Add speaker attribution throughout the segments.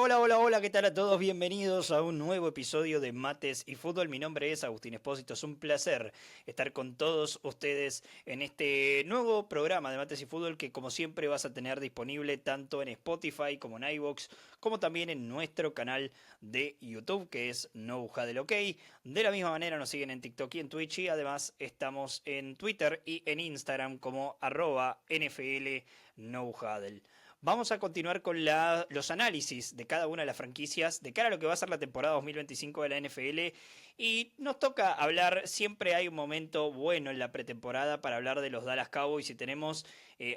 Speaker 1: Hola, hola, hola, hola, ¿qué tal a todos? Bienvenidos a un nuevo episodio de Mates y Fútbol. Mi nombre es Agustín Espósito, es un placer estar con todos ustedes en este nuevo programa de Mates y Fútbol que como siempre vas a tener disponible tanto en Spotify como en iVoox, como también en nuestro canal de YouTube que es No Huddle OK. De la misma manera nos siguen en TikTok y en Twitch y además estamos en Twitter y en Instagram como @NFL No Huddle. Vamos a continuar con los análisis de cada una de las franquicias de cara a lo que va a ser la temporada 2025 de la NFL. Y nos toca hablar, siempre hay un momento bueno en la pretemporada para hablar de los Dallas Cowboys y tenemos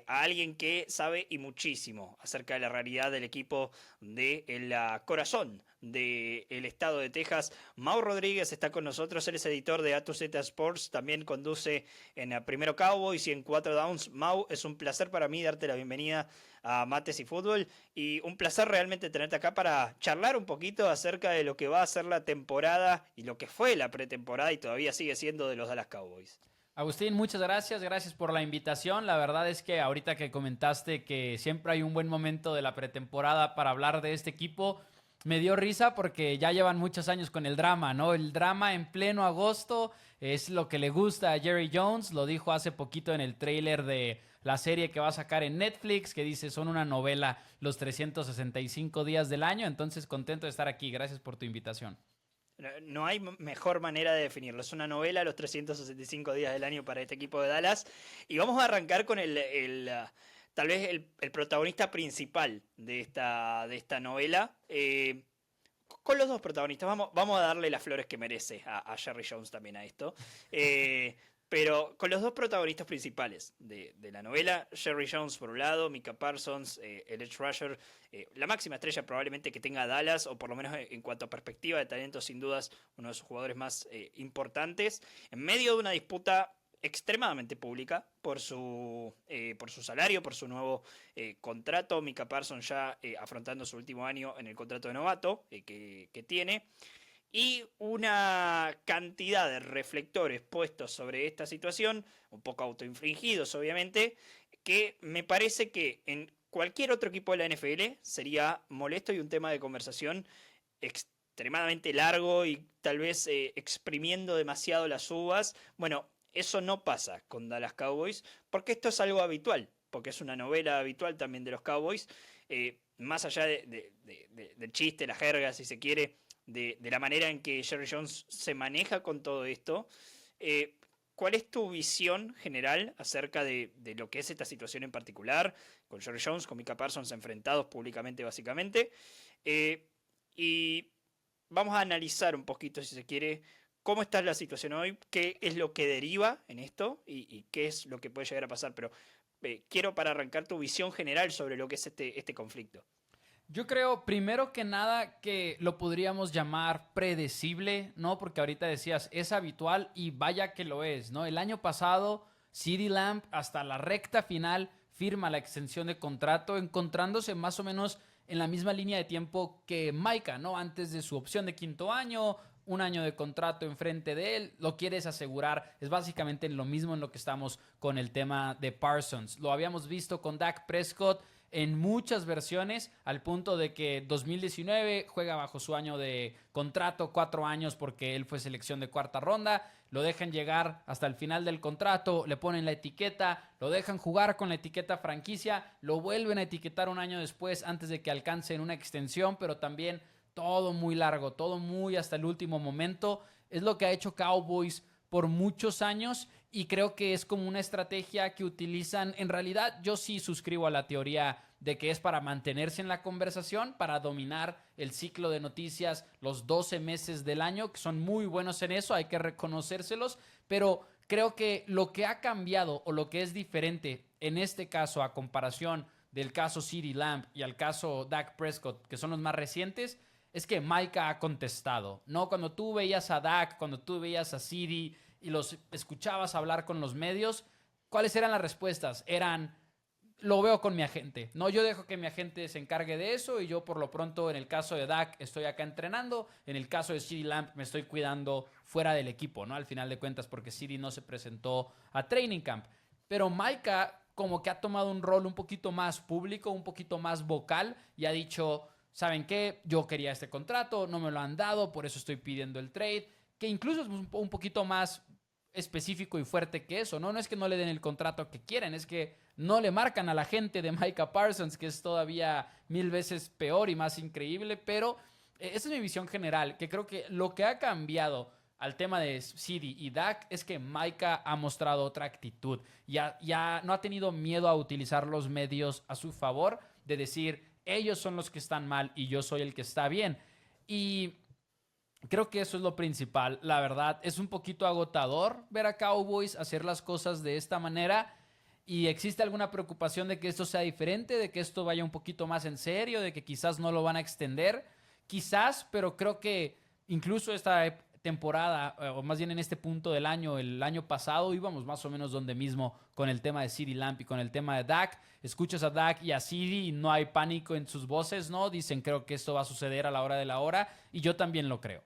Speaker 1: a alguien que sabe y muchísimo acerca de la realidad del equipo de corazón del estado de Texas. Mau Rodríguez está con nosotros, él es editor de A2Z Sports, también conduce en Primero Cowboys y en 4 Downs. Mau, es un placer para mí darte la bienvenida a Mates y Fútbol y un placer realmente tenerte acá para charlar un poquito acerca de lo que va a ser la temporada y lo que fue la pretemporada y todavía sigue siendo de los Dallas Cowboys.
Speaker 2: Agustín, muchas gracias, gracias por la invitación. La verdad es que ahorita que comentaste que siempre hay un buen momento de la pretemporada para hablar de este equipo, me dio risa porque ya llevan muchos años con el drama, ¿no? El drama en pleno agosto es lo que le gusta a Jerry Jones, lo dijo hace poquito en el tráiler de la serie que va a sacar en Netflix, que dice son una novela los 365 días del año, entonces contento de estar aquí, gracias por tu invitación.
Speaker 1: No hay mejor manera de definirlo. Es una novela los 365 días del año para este equipo de Dallas. Y vamos a arrancar con tal vez el protagonista principal de esta novela. Con los dos protagonistas. Vamos a darle las flores que merece a Jerry Jones también a esto. Eh, pero con los dos protagonistas principales de la novela, Jerry Jones por un lado, Micah Parsons, el Edge Rusher, la máxima estrella probablemente que tenga Dallas, o por lo menos en cuanto a perspectiva de talento, sin dudas, uno de sus jugadores más importantes, en medio de una disputa extremadamente pública por su salario, por su nuevo contrato. Micah Parsons ya afrontando su último año en el contrato de novato que tiene. Y una cantidad de reflectores puestos sobre esta situación, un poco autoinfligidos obviamente, que me parece que en cualquier otro equipo de la NFL sería molesto y un tema de conversación extremadamente largo y tal vez exprimiendo demasiado las uvas. Bueno, eso no pasa con Dallas Cowboys porque esto es algo habitual, porque es una novela habitual también de los Cowboys, más allá del chiste, la jerga, si se quiere, la manera en que Jerry Jones se maneja con todo esto. Eh, ¿Cuál es tu visión general acerca de lo que es esta situación en particular, con Jerry Jones, con Micah Parsons enfrentados públicamente básicamente? Eh, y vamos a analizar un poquito, si se quiere, cómo está la situación hoy, qué es lo que deriva en esto y qué es lo que puede llegar a pasar. Pero quiero para arrancar tu visión general sobre lo que es este conflicto.
Speaker 2: Yo creo, primero que nada, que lo podríamos llamar predecible, ¿no? Porque ahorita decías, es habitual y vaya que lo es, ¿no? El año pasado, CeeDee Lamb hasta la recta final firma la extensión de contrato, encontrándose más o menos en la misma línea de tiempo que Micah, ¿no? Antes de su opción de quinto año, un año de contrato enfrente de él, lo quieres asegurar, es básicamente lo mismo en lo que estamos con el tema de Parsons. Lo habíamos visto con Dak Prescott en muchas versiones, al punto de que 2019 juega bajo su año de contrato, 4 años, porque él fue selección de cuarta ronda, lo dejan llegar hasta el final del contrato, le ponen la etiqueta, lo dejan jugar con la etiqueta franquicia, lo vuelven a etiquetar un año después antes de que alcancen una extensión, pero también todo muy largo, todo muy hasta el último momento. Es lo que ha hecho Cowboys por muchos años y creo que es como una estrategia que utilizan. En realidad, yo sí suscribo a la teoría de que es para mantenerse en la conversación, para dominar el ciclo de noticias los 12 meses del año, que son muy buenos en eso, hay que reconocérselos, pero creo que lo que ha cambiado o lo que es diferente en este caso a comparación del caso CeeDee Lamb y al caso Dak Prescott, que son los más recientes, es que Micah ha contestado, ¿no? Cuando tú veías a Dak, cuando tú veías a CeeDee y los escuchabas hablar con los medios, ¿cuáles eran las respuestas? Eran, lo veo con mi agente. No, yo dejo que mi agente se encargue de eso y yo por lo pronto en el caso de Dak estoy acá entrenando, en el caso de CeeDee Lamb me estoy cuidando fuera del equipo, ¿no? Al final de cuentas porque CeeDee no se presentó a training camp. Pero Micah como que ha tomado un rol un poquito más público, un poquito más vocal y ha dicho, ¿saben qué? Yo quería este contrato, no me lo han dado, por eso estoy pidiendo el trade, que incluso es un poquito más específico y fuerte que eso, ¿no? No es que no le den el contrato que quieren, es que no le marcan a la gente de Micah Parsons, que es todavía 1000 veces peor y más increíble, pero esa es mi visión general, que creo que lo que ha cambiado al tema de CD y Dak es que Micah ha mostrado otra actitud. Ya no ha tenido miedo a utilizar los medios a su favor, de decir, ellos son los que están mal y yo soy el que está bien. Y creo que eso es lo principal. La verdad, es un poquito agotador ver a Cowboys hacer las cosas de esta manera. ¿Y existe alguna preocupación de que esto sea diferente, de que esto vaya un poquito más en serio, de que quizás no lo van a extender? Quizás, pero creo que incluso esta temporada, o más bien en este punto del año, el año pasado, íbamos más o menos donde mismo con el tema de CeeDee Lamb y con el tema de Dak. Escuchas a Dak y a CeeDee y no hay pánico en sus voces, ¿no? Dicen, creo que esto va a suceder a la hora de la hora, y yo también lo creo.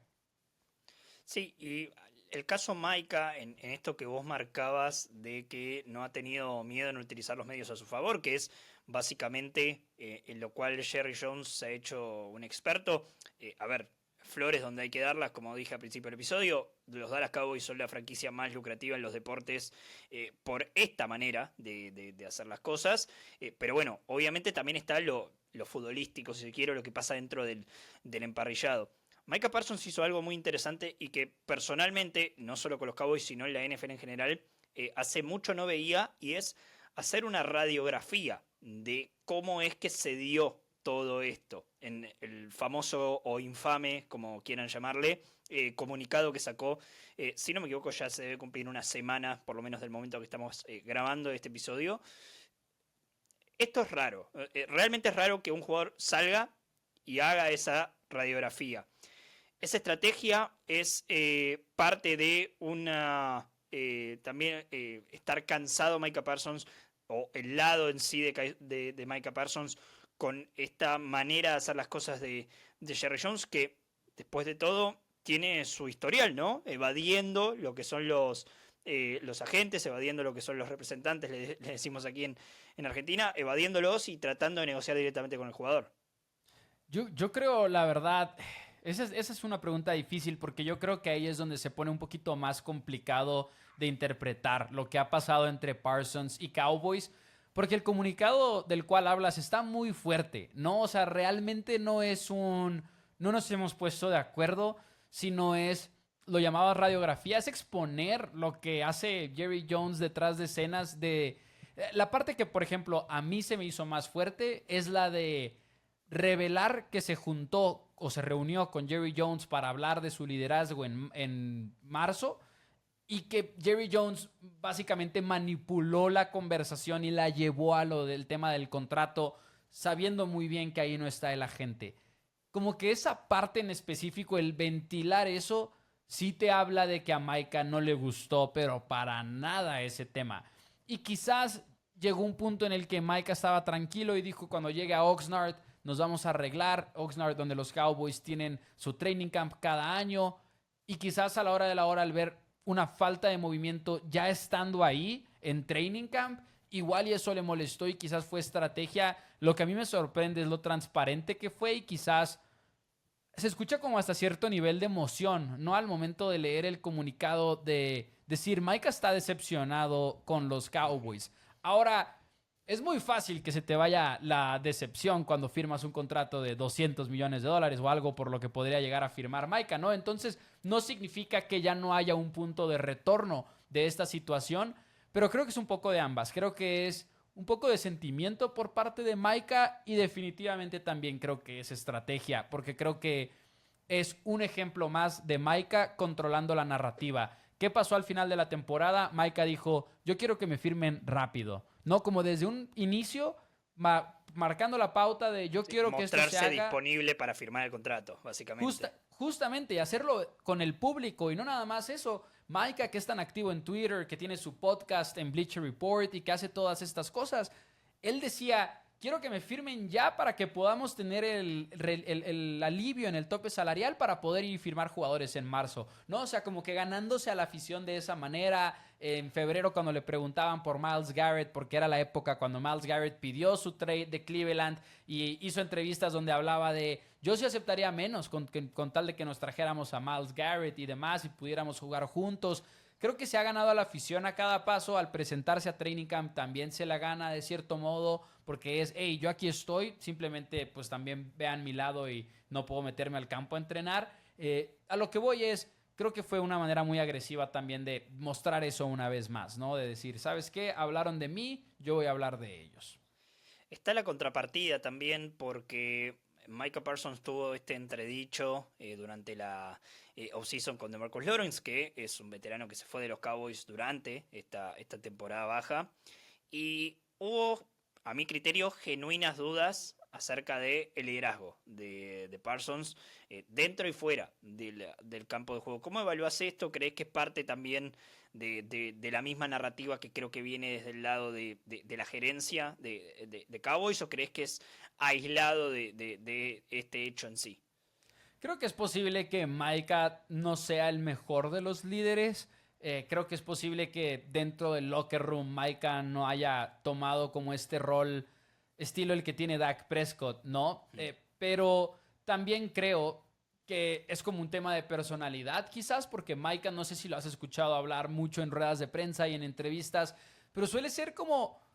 Speaker 1: Sí, y el caso Micah, en esto que vos marcabas de que no ha tenido miedo en utilizar los medios a su favor, que es básicamente en lo cual Jerry Jones se ha hecho un experto. A ver, flores donde hay que darlas, como dije al principio del episodio, los Dallas Cowboys son la franquicia más lucrativa en los deportes por esta manera de hacer las cosas. Pero bueno, obviamente también está lo futbolístico, si se quiere, lo que pasa dentro del emparrillado. Micah Parsons hizo algo muy interesante y que personalmente, no solo con los Cowboys, sino en la NFL en general, hace mucho no veía, y es hacer una radiografía de cómo es que se dio todo esto en el famoso o infame, como quieran llamarle, comunicado que sacó, si no me equivoco ya se debe cumplir una semana, por lo menos del momento que estamos grabando este episodio. Esto es raro, realmente es raro que un jugador salga y haga esa radiografía. Esa estrategia es parte de una también estar cansado Micah Parsons, o el lado en sí de Micah Parsons, con esta manera de hacer las cosas de Jerry Jones, que después de todo tiene su historial, ¿no? Evadiendo lo que son los agentes, evadiendo lo que son los representantes, le decimos aquí en Argentina, evadiéndolos y tratando de negociar directamente con el jugador.
Speaker 2: Yo creo, la verdad, esa es una pregunta difícil, porque yo creo que ahí es donde se pone un poquito más complicado de interpretar lo que ha pasado entre Parsons y Cowboys, porque el comunicado del cual hablas está muy fuerte, ¿no? O sea, realmente no es no nos hemos puesto de acuerdo, sino es, lo llamaba radiografía, es exponer lo que hace Jerry Jones detrás de escenas de... La parte que, por ejemplo, a mí se me hizo más fuerte es la de revelar que se juntó o se reunió con Jerry Jones para hablar de su liderazgo en marzo, y que Jerry Jones básicamente manipuló la conversación y la llevó a lo del tema del contrato, sabiendo muy bien que ahí no está el agente. Como que esa parte en específico, el ventilar eso, sí te habla de que a Micah no le gustó, pero para nada ese tema. Y quizás llegó un punto en el que Micah estaba tranquilo y dijo, cuando llegue a Oxnard nos vamos a arreglar. Oxnard, donde los Cowboys tienen su training camp cada año, y quizás a la hora de la hora, al ver una falta de movimiento ya estando ahí en training camp, igual y eso le molestó y quizás fue estrategia. Lo que a mí me sorprende es lo transparente que fue, y quizás se escucha como hasta cierto nivel de emoción, ¿no? Al momento de leer el comunicado, de decir, Micah está decepcionado con los Cowboys. Ahora, es muy fácil que se te vaya la decepción cuando firmas un contrato de $200 millones o algo por lo que podría llegar a firmar Micah, ¿no? Entonces, no significa que ya no haya un punto de retorno de esta situación, pero creo que es un poco de ambas. Creo que es un poco de sentimiento por parte de Micah, y definitivamente también creo que es estrategia, porque creo que es un ejemplo más de Micah controlando la narrativa. ¿Qué pasó al final de la temporada? Micah dijo, yo quiero que me firmen rápido, ¿no? Como desde un inicio, marcando la pauta de yo quiero que esto se haga.
Speaker 1: Mostrarse disponible para firmar el contrato, básicamente.
Speaker 2: Justamente, y hacerlo con el público, y no nada más eso. Micah, que es tan activo en Twitter, que tiene su podcast en Bleacher Report y que hace todas estas cosas, él decía, quiero que me firmen ya para que podamos tener el alivio en el tope salarial para poder ir y firmar jugadores en marzo, ¿no? O sea, como que ganándose a la afición de esa manera. En febrero, cuando le preguntaban por Myles Garrett, porque era la época cuando Myles Garrett pidió su trade de Cleveland y hizo entrevistas donde hablaba de, yo sí aceptaría menos con tal de que nos trajéramos a Myles Garrett y demás y pudiéramos jugar juntos. Creo que se ha ganado a la afición a cada paso. Al presentarse a Training Camp también se la gana de cierto modo, porque es, hey, yo aquí estoy, simplemente pues también vean mi lado y no puedo meterme al campo a entrenar. A lo que voy es, creo que fue una manera muy agresiva también de mostrar eso una vez más, ¿no? De decir, ¿sabes qué? Hablaron de mí, yo voy a hablar de ellos.
Speaker 1: Está la contrapartida también porque Micah Parsons tuvo este entredicho durante la offseason con DeMarcus Lawrence, que es un veterano que se fue de los Cowboys durante esta temporada baja. Y hubo, a mi criterio, genuinas dudas acerca del liderazgo de Parsons dentro y fuera del campo de juego. ¿Cómo evalúas esto? ¿Crees que es parte también de la misma narrativa que creo que viene desde el lado de la gerencia de Cowboys, o crees que es aislado de este hecho en sí?
Speaker 2: Creo que es posible que Micah no sea el mejor de los líderes. Creo que es posible que dentro del locker room Micah no haya tomado como este rol estilo el que tiene Dak Prescott, ¿no? Pero también creo que es como un tema de personalidad, quizás, porque Micah, no sé si lo has escuchado hablar mucho en ruedas de prensa y en entrevistas, pero suele ser como,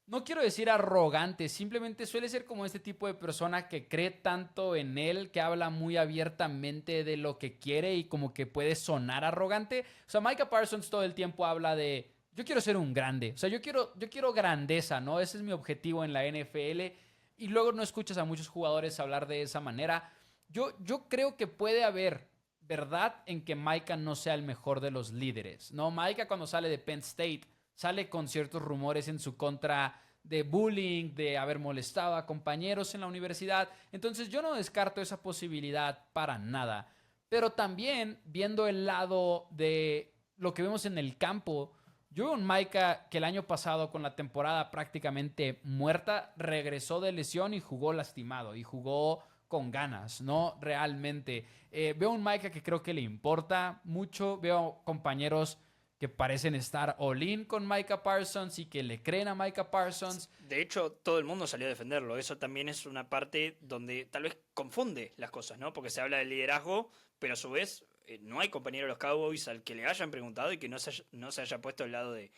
Speaker 2: no quiero decir arrogante, simplemente suele ser como este tipo de persona que cree tanto en él, que habla muy abiertamente de lo que quiere y como que puede sonar arrogante. O sea, Micah Parsons todo el tiempo habla de, yo quiero ser un grande, o sea, yo quiero grandeza, ¿no? Ese es mi objetivo en la NFL y luego no escuchas a muchos jugadores hablar de esa manera. Yo creo que puede haber verdad en que Micah no sea el mejor de los líderes, ¿no? Micah cuando sale de Penn State sale con ciertos rumores en su contra de bullying, de haber molestado a compañeros en la universidad. Entonces yo no descarto esa posibilidad para nada. Pero también viendo el lado de lo que vemos en el campo, yo veo un Micah que el año pasado con la temporada prácticamente muerta regresó de lesión y jugó lastimado y jugó con ganas, ¿no? Realmente. Veo un Micah que creo que le importa mucho. Veo compañeros que parecen estar all-in con Micah Parsons y que le creen a Micah Parsons.
Speaker 1: De hecho, todo el mundo salió a defenderlo. Eso también es una parte donde tal vez confunde las cosas, ¿no? Porque se habla del liderazgo, pero a su vez no hay compañero de los Cowboys al que le hayan preguntado y que no se haya puesto al lado de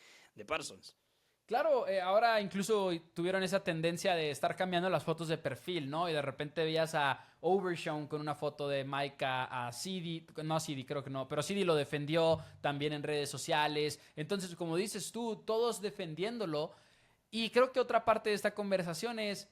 Speaker 1: Parsons.
Speaker 2: Claro, ahora incluso tuvieron esa tendencia de estar cambiando las fotos de perfil, ¿no? Y de repente veías a Overshown con una foto de Micah, a CD, no a CD, creo que no, pero CD lo defendió también en redes sociales. Entonces, como dices tú, todos defendiéndolo. Y creo que otra parte de esta conversación es,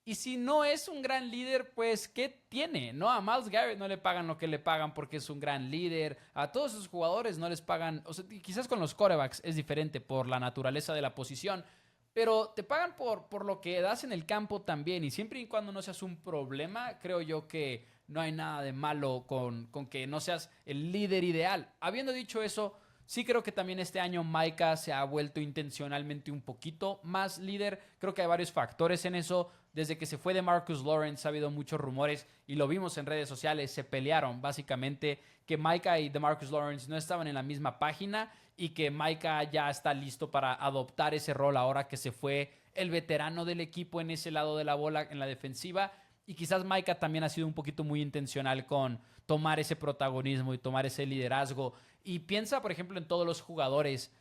Speaker 2: y si no es un gran líder, pues, ¿qué tiene? ¿No? A Myles Garrett no le pagan lo que le pagan porque es un gran líder. A todos esos jugadores no les pagan. O sea, quizás con los quarterbacks es diferente por la naturaleza de la posición. Pero te pagan por lo que das en el campo también. Y siempre y cuando no seas un problema, creo yo que no hay nada de malo con que no seas el líder ideal. Habiendo dicho eso, sí creo que también este año Micah se ha vuelto intencionalmente un poquito más líder. Creo que hay varios factores en eso. Desde que se fue de Marcus Lawrence ha habido muchos rumores y lo vimos en redes sociales. Se pelearon básicamente que Micah y DeMarcus Lawrence no estaban en la misma página y que Micah ya está listo para adoptar ese rol ahora que se fue el veterano del equipo en ese lado de la bola en la defensiva. Y quizás Micah también ha sido un poquito muy intencional con tomar ese protagonismo y tomar ese liderazgo. Y piensa, por ejemplo, en todos los jugadores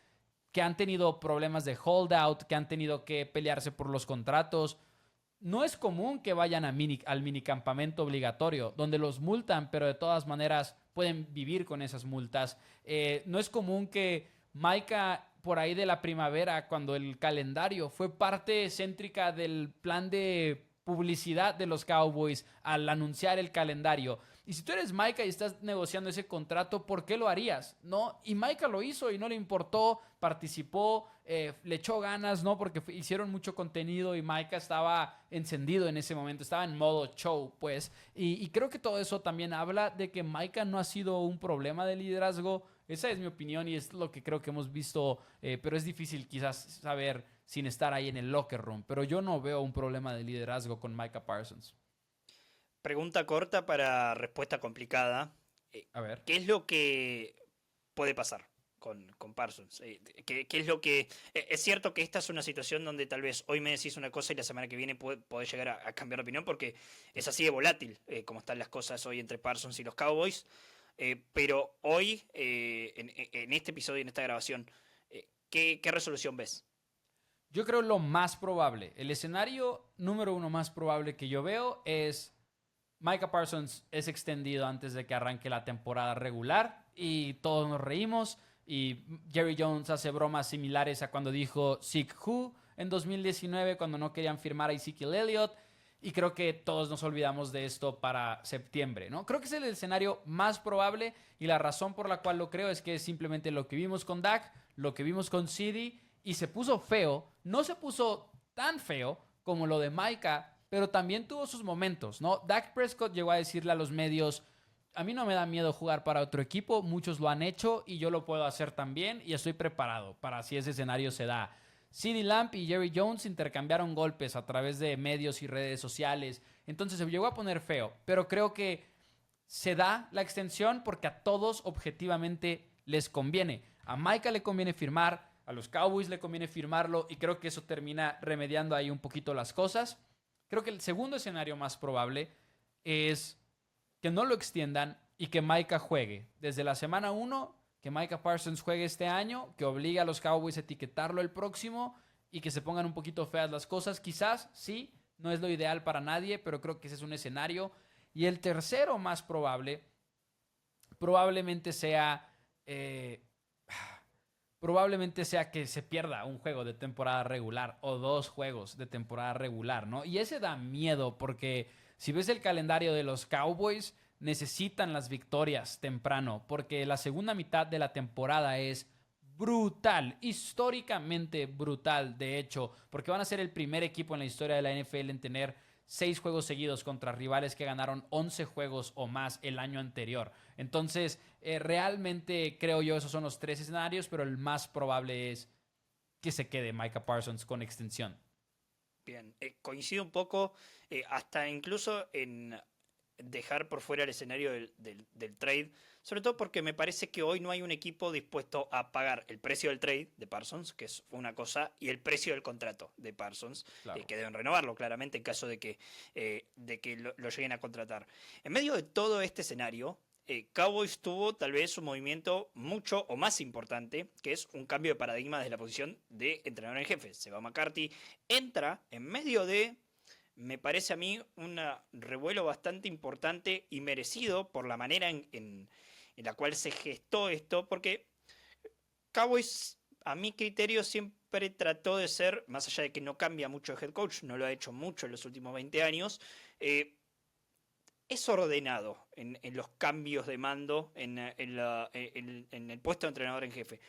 Speaker 2: que han tenido problemas de holdout, que han tenido que pelearse por los contratos. No es común que vayan al minicampamento obligatorio, donde los multan, pero de todas maneras pueden vivir con esas multas. No es común que Micah, por ahí de la primavera, cuando el calendario fue parte céntrica del plan de publicidad de los Cowboys al anunciar el calendario. Y si tú eres Micah y estás negociando ese contrato, ¿por qué lo harías? ¿No? Y Micah lo hizo y no le importó, participó, le echó ganas, ¿no? Porque hicieron mucho contenido y Micah estaba encendido en ese momento, estaba en modo show, pues. Y creo que todo eso también habla de que Micah no ha sido un problema de liderazgo Esa es mi opinión y es lo que creo que hemos visto, pero es difícil quizás saber sin estar ahí en el locker room. Pero yo no veo un problema de liderazgo con Micah Parsons.
Speaker 1: Pregunta corta para respuesta complicada.
Speaker 2: A ver.
Speaker 1: ¿Qué es lo que puede pasar con Parsons? ¿Qué es lo que... es cierto que esta es una situación donde tal vez hoy me decís una cosa y la semana que viene puede llegar a cambiar de opinión porque es así de volátil como están las cosas hoy entre Parsons y los Cowboys. Pero hoy, en este episodio, en esta grabación, ¿qué resolución ves?
Speaker 2: Yo creo lo más probable, el escenario número uno más probable que yo veo es Micah Parsons es extendido antes de que arranque la temporada regular y todos nos reímos y Jerry Jones hace bromas similares a cuando dijo Seek Who en 2019 cuando no querían firmar a Ezekiel Elliott y creo que todos nos olvidamos de esto para septiembre, ¿no? Creo que es el escenario más probable y la razón por la cual lo creo es que es simplemente lo que vimos con Dak, lo que vimos con CD y se puso feo, no se puso tan feo como lo de Micah, pero también tuvo sus momentos, ¿no? Dak Prescott llegó a decirle a los medios, a mí no me da miedo jugar para otro equipo, muchos lo han hecho y yo lo puedo hacer también y estoy preparado para si ese escenario se da. CeeDee Lamb y Jerry Jones intercambiaron golpes a través de medios y redes sociales, entonces se llegó a poner feo, pero creo que se da la extensión porque a todos objetivamente les conviene. A Micah le conviene firmar, a los Cowboys le conviene firmarlo y creo que eso termina remediando ahí un poquito las cosas. Creo que el segundo escenario más probable es que no lo extiendan y que Micah juegue. Desde la semana 1, que Micah Parsons juegue este año, que obligue a los Cowboys a etiquetarlo el próximo y que se pongan un poquito feas las cosas. Quizás, sí, no es lo ideal para nadie, pero creo que ese es un escenario. Y el tercero más probable, probablemente sea... probablemente sea que se pierda un juego de temporada regular o 2 juegos de temporada regular, ¿no? Y ese da miedo porque si ves el calendario de los Cowboys, necesitan las victorias temprano porque la segunda mitad de la temporada es brutal, históricamente brutal, de hecho, porque van a ser el primer equipo en la historia de la NFL en tener 6 juegos seguidos contra rivales que ganaron 11 juegos o más el año anterior. Entonces, realmente creo yo esos son los 3 escenarios, pero el más probable es que se quede Micah Parsons con extensión.
Speaker 1: Bien, coincido un poco, hasta incluso en dejar por fuera el escenario del trade, sobre todo porque me parece que hoy no hay un equipo dispuesto a pagar el precio del trade de Parsons, que es una cosa, y el precio del contrato de Parsons,
Speaker 2: Claro.
Speaker 1: que deben renovarlo claramente en caso de que lo lleguen a contratar. En medio de todo este escenario, Cowboys tuvo tal vez un movimiento mucho o más importante, que es un cambio de paradigma desde la posición de entrenador en jefe. Se va McCarthy, entra en medio de, me parece a mí, un revuelo bastante importante y merecido por la manera en la cual se gestó esto, porque Cowboys, a mi criterio, siempre trató de ser, más allá de que no cambia mucho de head coach, no lo ha hecho mucho en los últimos 20 años, es ordenado en los cambios de mando en el puesto de entrenador en jefe.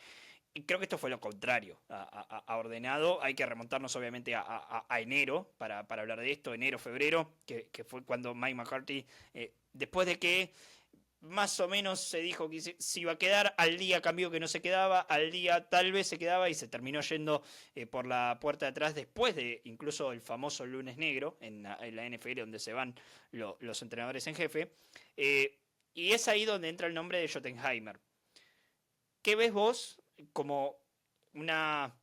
Speaker 1: Y creo que esto fue lo contrario a ordenado. Hay que remontarnos obviamente a enero para hablar de esto, enero, febrero, que fue cuando Mike McCarthy, después de que más o menos se dijo que se iba a quedar, al día cambió que no se quedaba, al día tal vez se quedaba y se terminó yendo por la puerta de atrás después de incluso el famoso lunes negro en la NFL donde se van los entrenadores en jefe. Y es ahí donde entra el nombre de Schottenheimer. ¿Qué ves vos como una...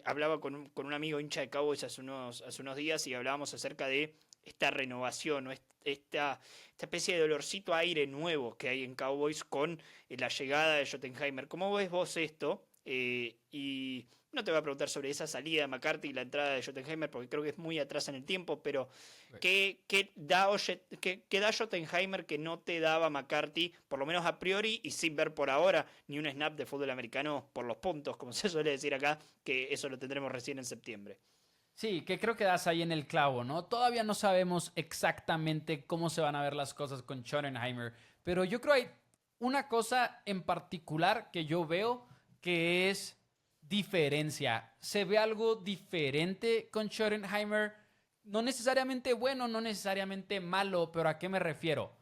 Speaker 1: hablaba con un amigo hincha de Cowboys hace unos días y hablábamos acerca de esta renovación o esta especie de olorcito a aire nuevo que hay en Cowboys con la llegada de Schottenheimer. ¿Cómo ves vos esto? Y no te voy a preguntar sobre esa salida de McCarthy y la entrada de Schottenheimer porque creo que es muy atrás en el tiempo, pero ¿qué da Schottenheimer que no te daba McCarthy, por lo menos a priori y sin ver por ahora ni un snap de fútbol americano por los puntos, como se suele decir acá, que eso lo tendremos recién en septiembre?
Speaker 2: Sí, que creo que das ahí en el clavo, ¿no? Todavía no sabemos exactamente cómo se van a ver las cosas con Schottenheimer, pero yo creo hay una cosa en particular que yo veo que es diferencia. Se ve algo diferente con Schottenheimer, no necesariamente bueno, no necesariamente malo, pero ¿a qué me refiero?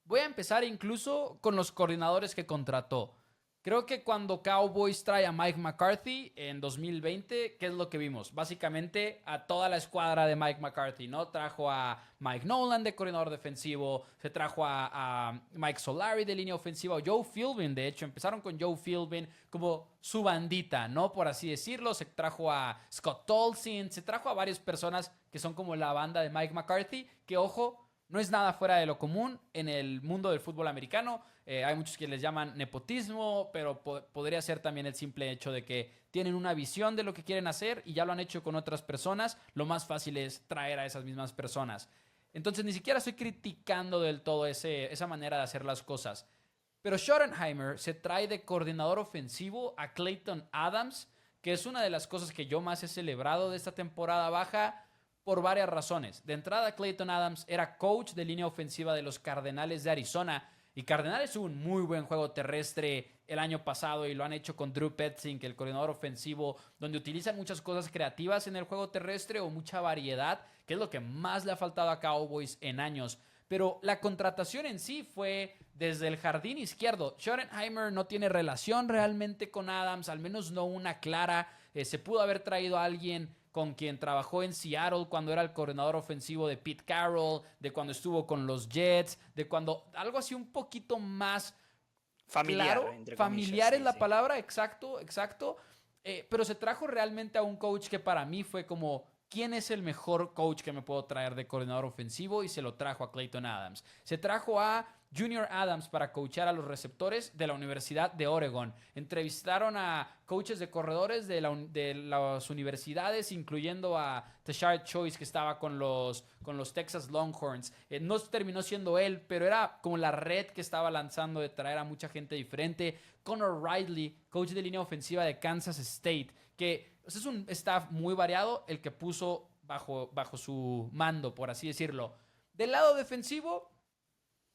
Speaker 2: Voy a empezar incluso con los coordinadores que contrató. Creo que cuando Cowboys trae a Mike McCarthy en 2020, ¿qué es lo que vimos? Básicamente a toda la escuadra de Mike McCarthy, ¿no? Trajo a Mike Nolan de coordinador defensivo, se trajo a Mike Solari de línea ofensiva, o Joe Philbin, de hecho, empezaron con Joe Philbin como su bandita, ¿no? Por así decirlo, se trajo a Scott Tolzien, se trajo a varias personas que son como la banda de Mike McCarthy, que ojo, no es nada fuera de lo común en el mundo del fútbol americano. Hay muchos que les llaman nepotismo, pero podría ser también el simple hecho de que tienen una visión de lo que quieren hacer y ya lo han hecho con otras personas. Lo más fácil es traer a esas mismas personas. Entonces ni siquiera estoy criticando del todo esa manera de hacer las cosas. Pero Schottenheimer se trae de coordinador ofensivo a Clayton Adams, que es una de las cosas que yo más he celebrado de esta temporada baja por varias razones. De entrada, Clayton Adams era coach de línea ofensiva de los Cardenales de Arizona. Y Cardenales tuvo un muy buen juego terrestre el año pasado y lo han hecho con Drew Petzing, el coordinador ofensivo, donde utilizan muchas cosas creativas en el juego terrestre o mucha variedad, que es lo que más le ha faltado a Cowboys en años. Pero la contratación en sí fue desde el jardín izquierdo. Schottenheimer no tiene relación realmente con Adams, al menos no una clara. Se pudo haber traído a alguien con quien trabajó en Seattle cuando era el coordinador ofensivo de Pete Carroll, de cuando estuvo con los Jets, de cuando algo así un poquito más
Speaker 1: Familiar,
Speaker 2: claro,
Speaker 1: entre
Speaker 2: familiar
Speaker 1: comillas.
Speaker 2: es la palabra, exacto, exacto. Pero se trajo realmente a un coach que para mí fue como, ¿quién es el mejor coach que me puedo traer de coordinador ofensivo? Y se lo trajo a Clayton Adams. Se trajo a Junior Adams para coachar a los receptores de la Universidad de Oregon. Entrevistaron a coaches de corredores de las universidades, incluyendo a Tashard Choice, que estaba con los Texas Longhorns. No terminó siendo él, pero era como la red que estaba lanzando de traer a mucha gente diferente. Connor Ridley, coach de línea ofensiva de Kansas State, que es un staff muy variado el que puso bajo su mando, por así decirlo. Del lado defensivo,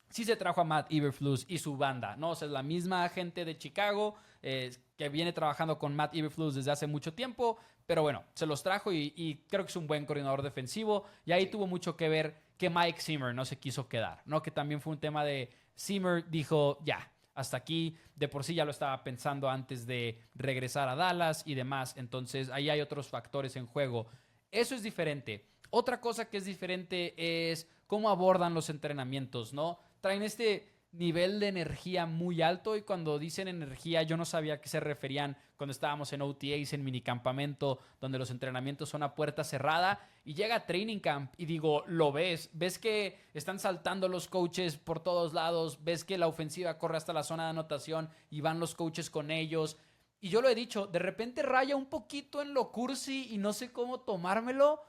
Speaker 2: sí se trajo a Matt Eberflus y su banda, ¿no? O sea, es la misma gente de Chicago que viene trabajando con Matt Eberflus desde hace mucho tiempo, pero bueno, se los trajo y creo que es un buen coordinador defensivo y ahí tuvo mucho que ver que Mike Zimmer no se quiso quedar, ¿no? Que también fue un tema de Zimmer dijo, ya, hasta aquí, de por sí ya lo estaba pensando antes de regresar a Dallas y demás, entonces ahí hay otros factores en juego. Eso es diferente. Otra cosa que es diferente es cómo abordan los entrenamientos, ¿no? Traen este nivel de energía muy alto y cuando dicen energía yo no sabía a qué se referían cuando estábamos en OTAs, en minicampamento, donde los entrenamientos son a puerta cerrada y llega a training camp y digo, lo ves que están saltando los coaches por todos lados, ves que la ofensiva corre hasta la zona de anotación y van los coaches con ellos. Y yo lo he dicho, de repente raya un poquito en lo cursi y no sé cómo tomármelo,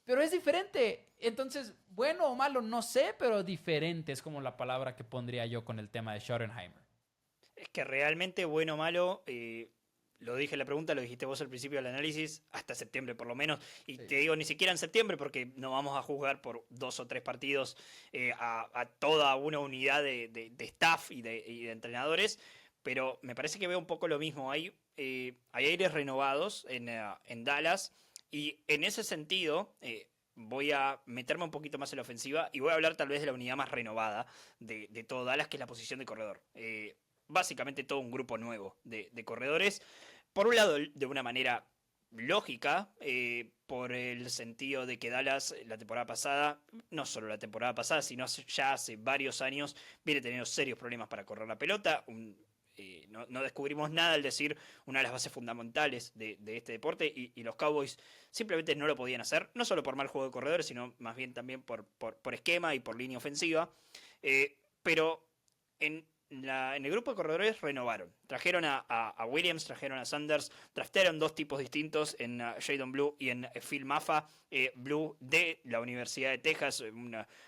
Speaker 2: pero es diferente. Entonces, bueno o malo, no sé, pero diferente es como la palabra que pondría yo con el tema de Schottenheimer.
Speaker 1: Es que realmente, bueno o malo, lo dije en la pregunta, lo dijiste vos al principio del análisis, hasta septiembre por lo menos. Y
Speaker 2: Sí.
Speaker 1: te digo, ni siquiera en septiembre, porque no vamos a juzgar por 2 o 3 partidos a toda una unidad de staff y de entrenadores. Pero me parece que veo un poco lo mismo. Hay aires renovados en Dallas. Y en ese sentido, voy a meterme un poquito más en la ofensiva y voy a hablar tal vez de la unidad más renovada de todo Dallas, que es la posición de corredor. Básicamente todo un grupo nuevo de corredores. Por un lado, de una manera lógica, por el sentido de que Dallas la temporada pasada, no solo la temporada pasada, sino ya hace varios años, viene teniendo serios problemas para correr la pelota. No descubrimos nada al decir una de las bases fundamentales de este deporte y los Cowboys simplemente no lo podían hacer, no solo por mal juego de corredores, sino más bien también por esquema y por línea ofensiva. Pero en en el grupo de corredores renovaron. Trajeron a Williams, trajeron a Sanders, draftearon 2 tipos distintos en Jadon Blue y en Phil Maffa. Blue de la Universidad de Texas,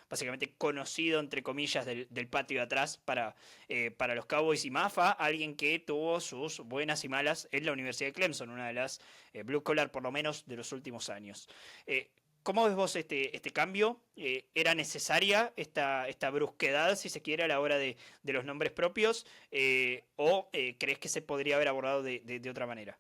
Speaker 1: básicamente conocido entre comillas del patio de atrás para los Cowboys, y Maffa, alguien que tuvo sus buenas y malas en la Universidad de Clemson, una de las blue collar por lo menos de los últimos años. ¿Cómo ves vos este cambio? ¿Era necesaria esta brusquedad, si se quiere, a la hora de los nombres propios? ¿O crees que se podría haber abordado de otra manera?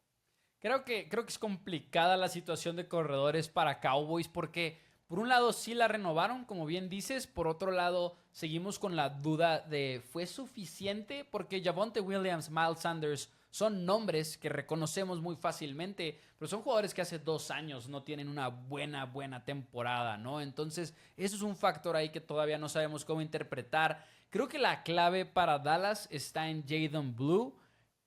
Speaker 2: Creo que es complicada la situación de corredores para Cowboys porque por un lado sí la renovaron, como bien dices, por otro lado seguimos con la duda de ¿fue suficiente? Porque Javonte Williams, Miles Sanders son nombres que reconocemos muy fácilmente, pero son jugadores que hace 2 años no tienen una buena temporada, ¿no? Entonces eso es un factor ahí que todavía no sabemos cómo interpretar. Creo que la clave para Dallas está en Jaden Blue.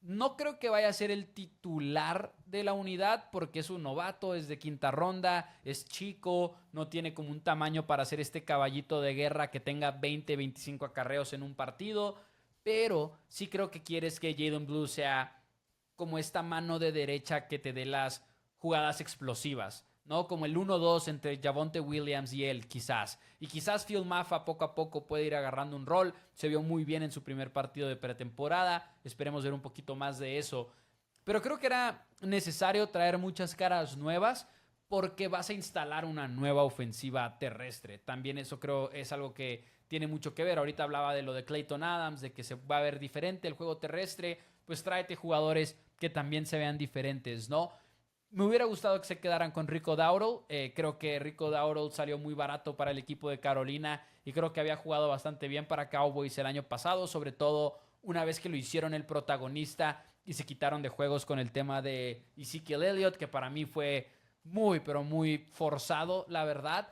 Speaker 2: No creo que vaya a ser el titular de la unidad porque es un novato, es de quinta ronda, es chico, no tiene como un tamaño para ser este caballito de guerra que tenga 20, 25 acarreos en un partido, pero sí creo que quieres que Jaden Blue sea como esta mano de derecha que te dé las jugadas explosivas, ¿no? Como el 1-2 entre Javonte Williams y él, quizás. Y quizás Phil Maffa poco a poco puede ir agarrando un rol. Se vio muy bien en su primer partido de pretemporada. Esperemos ver un poquito más de eso. Pero creo que era necesario traer muchas caras nuevas porque vas a instalar una nueva ofensiva terrestre. También eso creo es algo que tiene mucho que ver. Ahorita hablaba de lo de Clayton Adams, de que se va a ver diferente el juego terrestre. Pues tráete jugadores que también se vean diferentes, ¿no? Me hubiera gustado que se quedaran con Rico Dowdle. Creo que Rico Dowdle salió muy barato para el equipo de Carolina y creo que había jugado bastante bien para Cowboys el año pasado, sobre todo una vez que lo hicieron el protagonista y se quitaron de juegos con el tema de Ezekiel Elliott, que para mí fue muy, pero muy forzado, la verdad.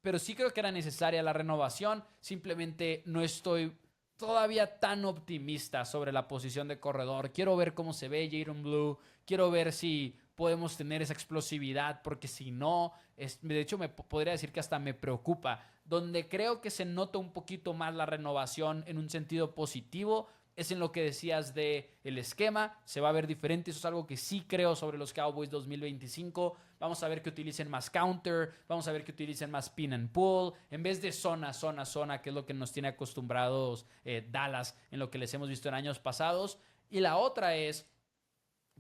Speaker 2: Pero sí creo que era necesaria la renovación. Simplemente no estoy todavía tan optimista sobre la posición de corredor. Quiero ver cómo se ve Jaden Blue. Quiero ver si podemos tener esa explosividad, porque si no, de hecho me podría decir que hasta me preocupa. Donde creo que se nota un poquito más la renovación en un sentido positivo es en lo que decías de el esquema, se va a ver diferente, eso es algo que sí creo sobre los Cowboys 2025. Vamos a ver que utilicen más counter, vamos a ver que utilicen más pin and pull, en vez de zona, que es lo que nos tiene acostumbrados Dallas en lo que les hemos visto en años pasados. Y la otra es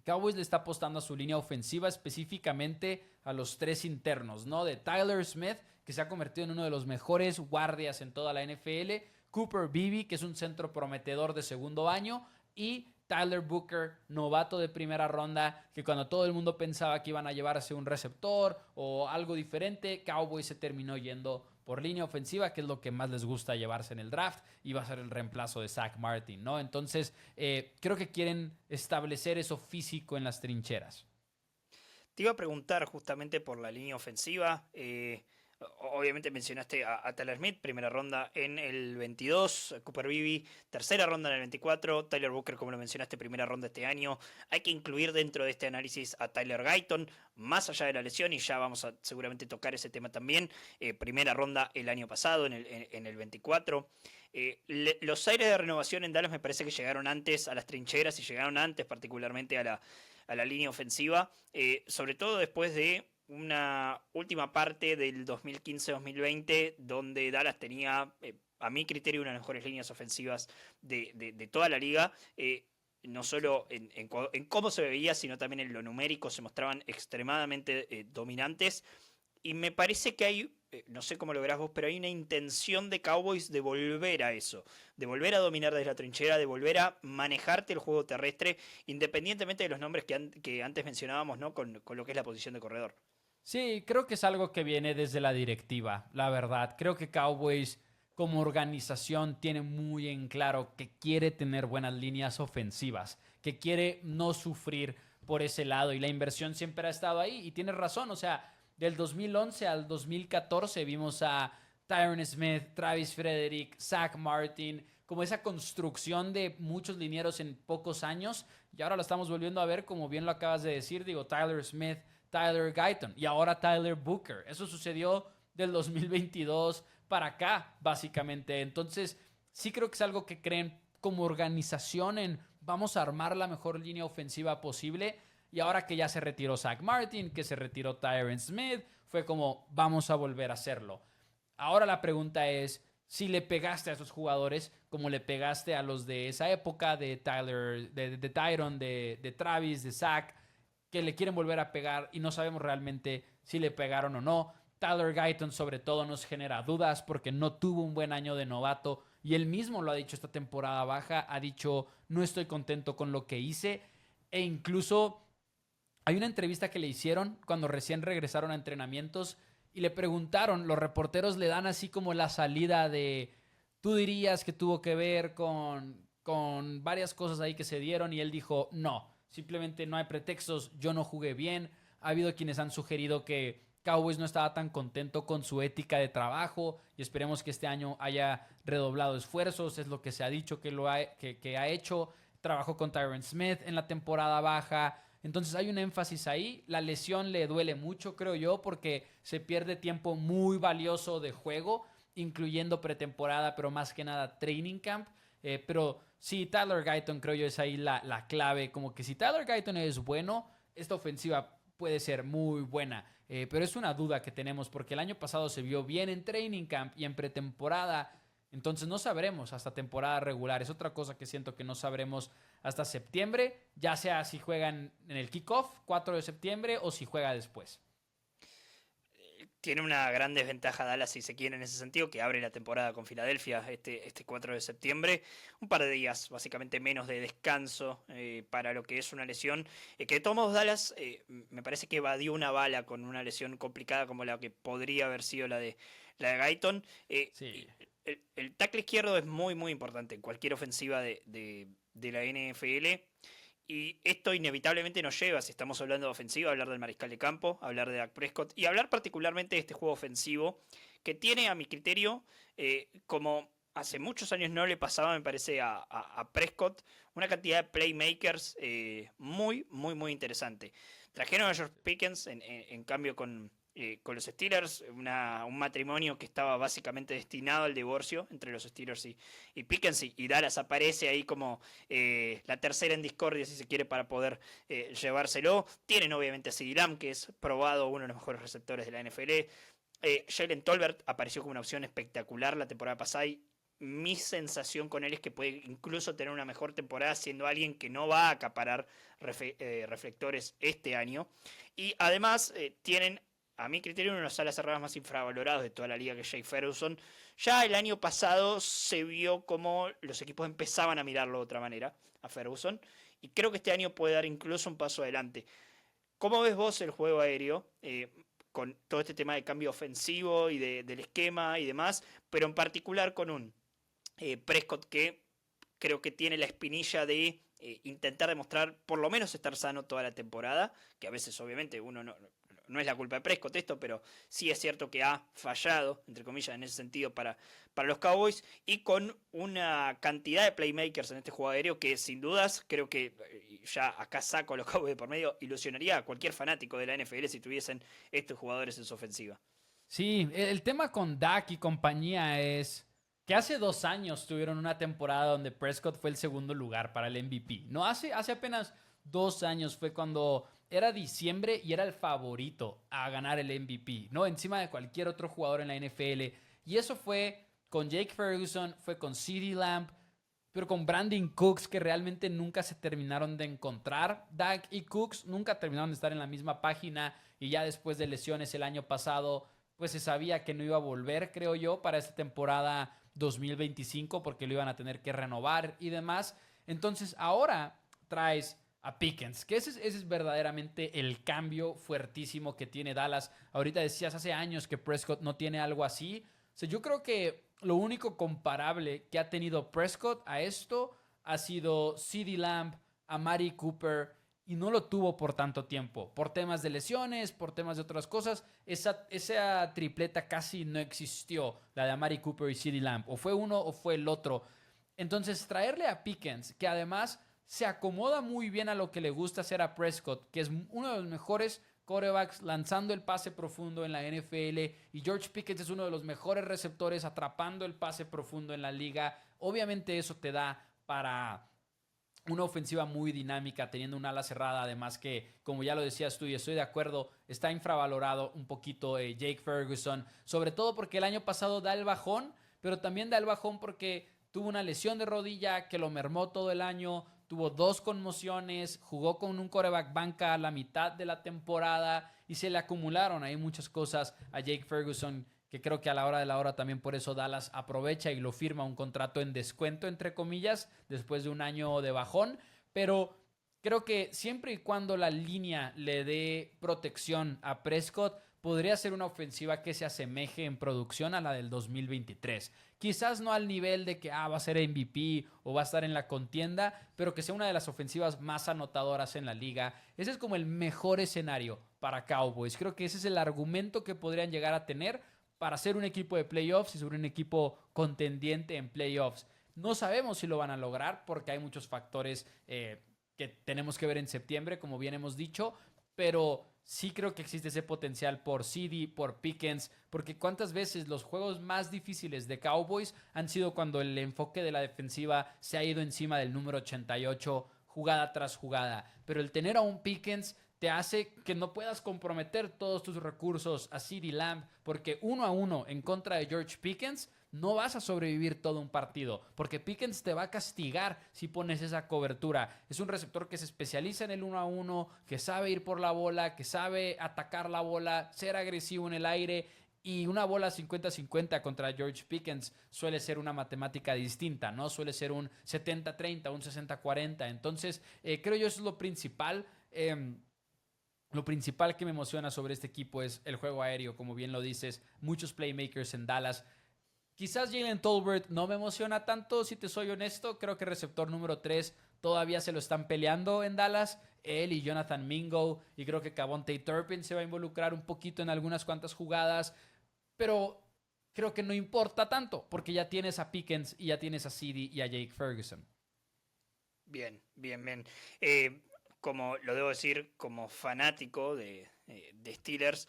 Speaker 2: Cowboys le está apostando a su línea ofensiva, específicamente a los tres internos, ¿no? De Tyler Smith, que se ha convertido en uno de los mejores guardias en toda la NFL, Cooper Beebe, que es un centro prometedor de segundo año, y Tyler Booker, novato de primera ronda, que cuando todo el mundo pensaba que iban a llevarse un receptor o algo diferente, Cowboys se terminó yendo por línea ofensiva, que es lo que más les gusta llevarse en el draft, y va a ser el reemplazo de Zach Martin, ¿no? Entonces, creo que quieren establecer eso físico en las trincheras.
Speaker 1: Te iba a preguntar justamente por la línea ofensiva. Obviamente mencionaste a Tyler Smith, primera ronda en el 22, Cooper Beebe, tercera ronda en el 24, Tyler Booker, como lo mencionaste, primera ronda este año. Hay que incluir dentro de este análisis a Tyler Guyton, más allá de la lesión, y ya vamos a seguramente tocar ese tema también. Primera ronda el año pasado, en el 24. Los aires de renovación en Dallas me parece que llegaron antes a las trincheras y llegaron antes particularmente a la línea ofensiva, sobre todo después de una última parte del 2015-2020 donde Dallas tenía, a mi criterio, una de las mejores líneas ofensivas de toda la liga. No solo en cómo se veía, sino también en lo numérico, se mostraban extremadamente dominantes. Y me parece que hay, no sé cómo lo verás vos, pero hay una intención de Cowboys de volver a eso, de volver a dominar desde la trinchera, de volver a manejarte el juego terrestre, independientemente de los nombres que antes mencionábamos, ¿no? Con lo que es la posición de corredor.
Speaker 2: Sí, creo que es algo que viene desde la directiva, la verdad. Creo que Cowboys como organización tiene muy en claro que quiere tener buenas líneas ofensivas, que quiere no sufrir por ese lado y la inversión siempre ha estado ahí y tienes razón, o sea, del 2011 al 2014 vimos a Tyron Smith, Travis Frederick, Zach Martin, como esa construcción de muchos linieros en pocos años y ahora lo estamos volviendo a ver como bien lo acabas de decir, digo, Tyler Smith, Tyler Guyton y ahora Tyler Booker. Eso sucedió del 2022 para acá, básicamente. Entonces, sí creo que es algo que creen como organización en vamos a armar la mejor línea ofensiva posible. Y ahora que ya se retiró Zach Martin, que se retiró Tyron Smith, fue como vamos a volver a hacerlo. Ahora la pregunta es si le pegaste a esos jugadores como le pegaste a los de esa época, de Tyler, de Tyron, de Travis, de Zach, que le quieren volver a pegar y no sabemos realmente si le pegaron o no. Tyler Guyton sobre todo nos genera dudas porque no tuvo un buen año de novato y él mismo lo ha dicho esta temporada baja, ha dicho no estoy contento con lo que hice e incluso hay una entrevista que le hicieron cuando recién regresaron a entrenamientos y le preguntaron, los reporteros le dan así como la salida de, tú dirías que tuvo que ver con varias cosas ahí que se dieron, y él dijo, no, simplemente no hay pretextos, yo no jugué bien. Ha habido quienes han sugerido que Cowboys no estaba tan contento con su ética de trabajo y esperemos que este año haya redoblado esfuerzos, es lo que se ha dicho que ha hecho. Trabajó con Tyron Smith en la temporada baja, entonces hay un énfasis ahí. La lesión le duele mucho, creo yo, porque se pierde tiempo muy valioso de juego, incluyendo pretemporada, pero más que nada training camp. Pero sí, Tyler Guyton creo yo es ahí la clave, como que si Tyler Guyton es bueno, esta ofensiva puede ser muy buena. Pero es una duda que tenemos porque el año pasado se vio bien en training camp y en pretemporada. Entonces no sabremos hasta temporada regular. Es otra cosa que siento que no sabremos hasta septiembre, ya sea si juegan en el kickoff 4 de septiembre o si juega después.
Speaker 1: Tiene una gran desventaja Dallas, si se quiere, en ese sentido, que abre la temporada con Filadelfia este 4 de septiembre. Un par de días, básicamente menos de descanso para lo que es una lesión. Que de todos modos Dallas me parece que evadió una bala con una lesión complicada como la que podría haber sido la de Guyton.
Speaker 2: Sí.
Speaker 1: El tackle izquierdo es muy, muy importante en cualquier ofensiva de la NFL. Y esto inevitablemente nos lleva, si estamos hablando de ofensiva, a hablar del mariscal de campo, a hablar de Dak Prescott y hablar particularmente de este juego ofensivo que tiene, a mi criterio, como hace muchos años no le pasaba, me parece, a Prescott, una cantidad de playmakers muy, muy, muy interesante. Trajeron a George Pickens, en cambio con los Steelers, un matrimonio que estaba básicamente destinado al divorcio entre los Steelers y Pickens, y Dallas aparece ahí como la tercera en discordia, si se quiere, para poder llevárselo. Tienen obviamente a CeeDee Lamb, que es probado uno de los mejores receptores de la NFL. Jalen Tolbert apareció como una opción espectacular la temporada pasada y mi sensación con él es que puede incluso tener una mejor temporada siendo alguien que no va a acaparar reflectores este año. Y además tienen, a mi criterio, uno de los alas cerradas más infravalorados de toda la liga, que es Jake Ferguson. Ya el año pasado se vio como los equipos empezaban a mirarlo de otra manera a Ferguson, y creo que este año puede dar incluso un paso adelante. ¿Cómo ves vos el juego aéreo con todo este tema de cambio ofensivo y del esquema y demás, pero en particular con un Prescott que creo que tiene la espinilla de intentar demostrar por lo menos estar sano toda la temporada, que a veces obviamente uno no es la culpa de Prescott esto, pero sí es cierto que ha fallado, entre comillas, en ese sentido para los Cowboys, y con una cantidad de playmakers en este juego aéreo que sin dudas creo que, ya acá saco a los Cowboys de por medio, ilusionaría a cualquier fanático de la NFL si tuviesen estos jugadores en su ofensiva.
Speaker 2: Sí, el tema con Dak y compañía es que hace 2 años tuvieron una temporada donde Prescott fue el segundo lugar para el MVP. No, hace apenas 2 años fue cuando era diciembre y era el favorito a ganar el MVP, ¿no? Encima de cualquier otro jugador en la NFL. Y eso fue con Jake Ferguson, fue con CeeDee Lamb, pero con Brandon Cooks, que realmente nunca se terminaron de encontrar. Dak y Cooks nunca terminaron de estar en la misma página, y ya después de lesiones el año pasado, pues se sabía que no iba a volver, creo yo, para esta temporada 2025 porque lo iban a tener que renovar y demás. Entonces ahora traes a Pickens, que ese es verdaderamente el cambio fuertísimo que tiene Dallas. Ahorita decías hace años que Prescott no tiene algo así. O sea, yo creo que lo único comparable que ha tenido Prescott a esto ha sido CeeDee Lamb, Amari Cooper, y no lo tuvo por tanto tiempo, por temas de lesiones, por temas de otras cosas. Esa tripleta casi no existió, la de Amari Cooper y CeeDee Lamb. O fue uno o fue el otro. Entonces, traerle a Pickens, que además se acomoda muy bien a lo que le gusta hacer a Prescott, que es uno de los mejores quarterbacks lanzando el pase profundo en la NFL, y George Pickens es uno de los mejores receptores atrapando el pase profundo en la liga. Obviamente eso te da para una ofensiva muy dinámica, teniendo un ala cerrada, además que, como ya lo decías tú, y estoy de acuerdo, está infravalorado un poquito Jake Ferguson, sobre todo porque el año pasado da el bajón, pero también da el bajón porque tuvo una lesión de rodilla que lo mermó todo el año, tuvo 2 conmociones, jugó con un quarterback banca a la mitad de la temporada y se le acumularon ahí muchas cosas a Jake Ferguson, que creo que a la hora de la hora también por eso Dallas aprovecha y lo firma un contrato en descuento, entre comillas, después de un año de bajón. Pero creo que siempre y cuando la línea le dé protección a Prescott, podría ser una ofensiva que se asemeje en producción a la del 2023. Quizás no al nivel de que va a ser MVP o va a estar en la contienda, pero que sea una de las ofensivas más anotadoras en la liga. Ese es como el mejor escenario para Cowboys. Creo que ese es el argumento que podrían llegar a tener para ser un equipo de playoffs y ser un equipo contendiente en playoffs. No sabemos si lo van a lograr porque hay muchos factores que tenemos que ver en septiembre, como bien hemos dicho, pero sí creo que existe ese potencial por CD, por Pickens, porque cuántas veces los juegos más difíciles de Cowboys han sido cuando el enfoque de la defensiva se ha ido encima del número 88 jugada tras jugada, pero el tener a un Pickens te hace que no puedas comprometer todos tus recursos a CeeDee Lamb, porque 1-1 en contra de George Pickens no vas a sobrevivir todo un partido, porque Pickens te va a castigar si pones esa cobertura. Es un receptor que se especializa en el 1-1, que sabe ir por la bola, que sabe atacar la bola, ser agresivo en el aire, y una bola 50-50 contra George Pickens suele ser una matemática distinta, ¿no? Suele ser un 70-30, un 60-40. Entonces, creo yo eso es lo principal. Lo principal que me emociona sobre este equipo es el juego aéreo, como bien lo dices, muchos playmakers en Dallas. Quizás Jalen Tolbert no me emociona tanto, si te soy honesto. Creo que receptor número 3 todavía se lo están peleando en Dallas. Él y Jonathan Mingo. Y creo que Kavontae Turpin se va a involucrar un poquito en algunas cuantas jugadas. Pero creo que no importa tanto, porque ya tienes a Pickens y ya tienes a CD y a Jake Ferguson.
Speaker 1: Bien, bien, bien. Como lo debo decir, como fanático de Steelers,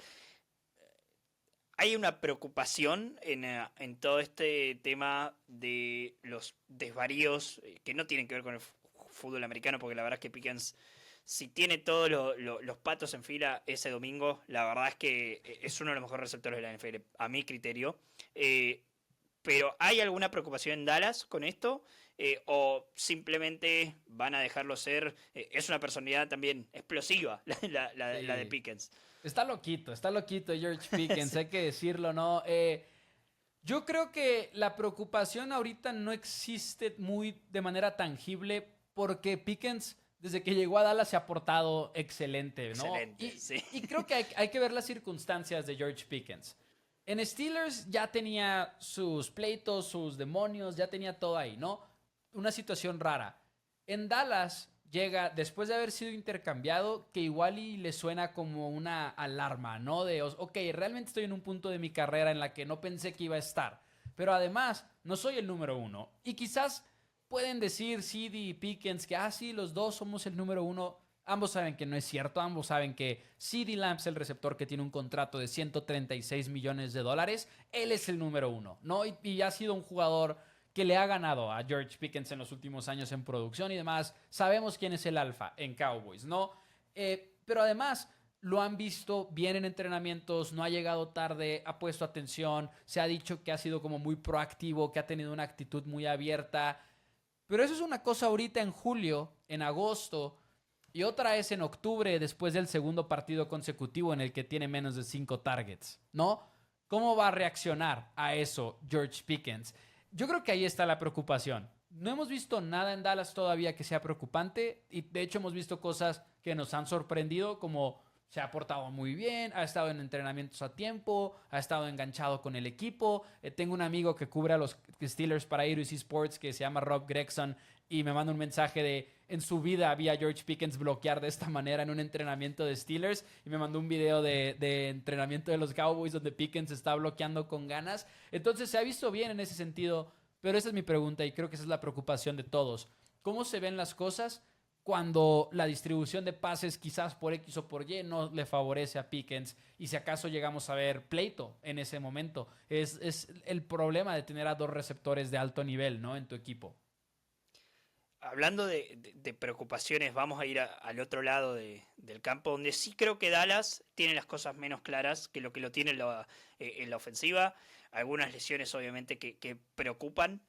Speaker 1: hay una preocupación en todo este tema de los desvaríos que no tienen que ver con el fútbol americano, porque la verdad es que Pickens, si tiene todos los patos en fila ese domingo, la verdad es que es uno de los mejores receptores de la NFL, a mi criterio. Pero ¿hay alguna preocupación en Dallas con esto? ¿O simplemente van a dejarlo ser? Es una personalidad también explosiva la de
Speaker 2: Sí.
Speaker 1: Pickens.
Speaker 2: Está loquito George Pickens,
Speaker 1: Sí.
Speaker 2: hay que decirlo, ¿no? Yo creo que la preocupación ahorita no existe muy de manera tangible porque Pickens, desde que llegó a Dallas, se ha portado excelente, ¿no?
Speaker 1: Excelente, sí.
Speaker 2: Y creo que hay que ver las circunstancias de George Pickens. En Steelers ya tenía sus pleitos, sus demonios, ya tenía todo ahí, ¿no? Una situación rara. En Dallas llega, después de haber sido intercambiado, que igual y le suena como una alarma, ¿no? De, ok, realmente estoy en un punto de mi carrera en la que no pensé que iba a estar. Pero además, no soy el número 1. Y quizás pueden decir CD y Pickens que, sí, los dos somos el número 1. Ambos saben que no es cierto, ambos saben que CeeDee Lamb es el receptor que tiene un contrato de 136 millones de dólares, él es el número 1, ¿no? Y ha sido un jugador que le ha ganado a George Pickens en los últimos años en producción y demás. Sabemos quién es el alfa en Cowboys, ¿no? Pero además lo han visto bien en entrenamientos, no ha llegado tarde, ha puesto atención, se ha dicho que ha sido como muy proactivo, que ha tenido una actitud muy abierta. Pero eso es una cosa ahorita en julio, en agosto, y otra es en octubre, después del segundo partido consecutivo en el que tiene menos de 5 targets, ¿no? ¿Cómo va a reaccionar a eso George Pickens? Yo creo que ahí está la preocupación. No hemos visto nada en Dallas todavía que sea preocupante y de hecho hemos visto cosas que nos han sorprendido, como se ha portado muy bien, ha estado en entrenamientos a tiempo, ha estado enganchado con el equipo. Tengo un amigo que cubre a los Steelers para ABC Sports que se llama Rob Gregson y me manda un mensaje de en su vida había George Pickens bloquear de esta manera en un entrenamiento de Steelers y me mandó un video de entrenamiento de los Cowboys donde Pickens está bloqueando con ganas. Entonces se ha visto bien en ese sentido, pero esa es mi pregunta y creo que esa es la preocupación de todos. ¿Cómo se ven las cosas cuando la distribución de pases quizás por X o por Y no le favorece a Pickens y si acaso llegamos a ver pleito en ese momento? Es el problema de tener a dos receptores de alto nivel, ¿no? En tu equipo.
Speaker 1: Hablando de preocupaciones, vamos a ir al otro lado del campo, donde sí creo que Dallas tiene las cosas menos claras que lo tiene en la ofensiva. Algunas lesiones, obviamente, que preocupan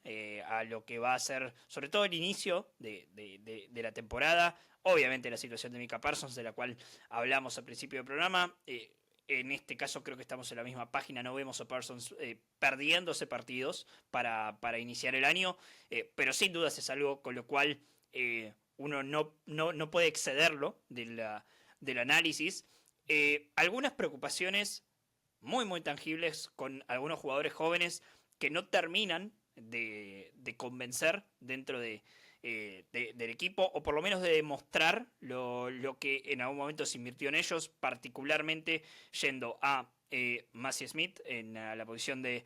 Speaker 1: a lo que va a ser, sobre todo el inicio de la temporada. Obviamente, la situación de Micah Parsons, de la cual hablamos al principio del programa. En este caso creo que estamos en la misma página, no vemos a Parsons perdiéndose partidos para iniciar el año, pero sin dudas es algo con lo cual uno no puede excederlo del análisis. Algunas preocupaciones muy, muy tangibles con algunos jugadores jóvenes que no terminan de convencer dentro del equipo, o por lo menos de demostrar lo que en algún momento se invirtió en ellos, particularmente yendo a Massey Smith en la posición de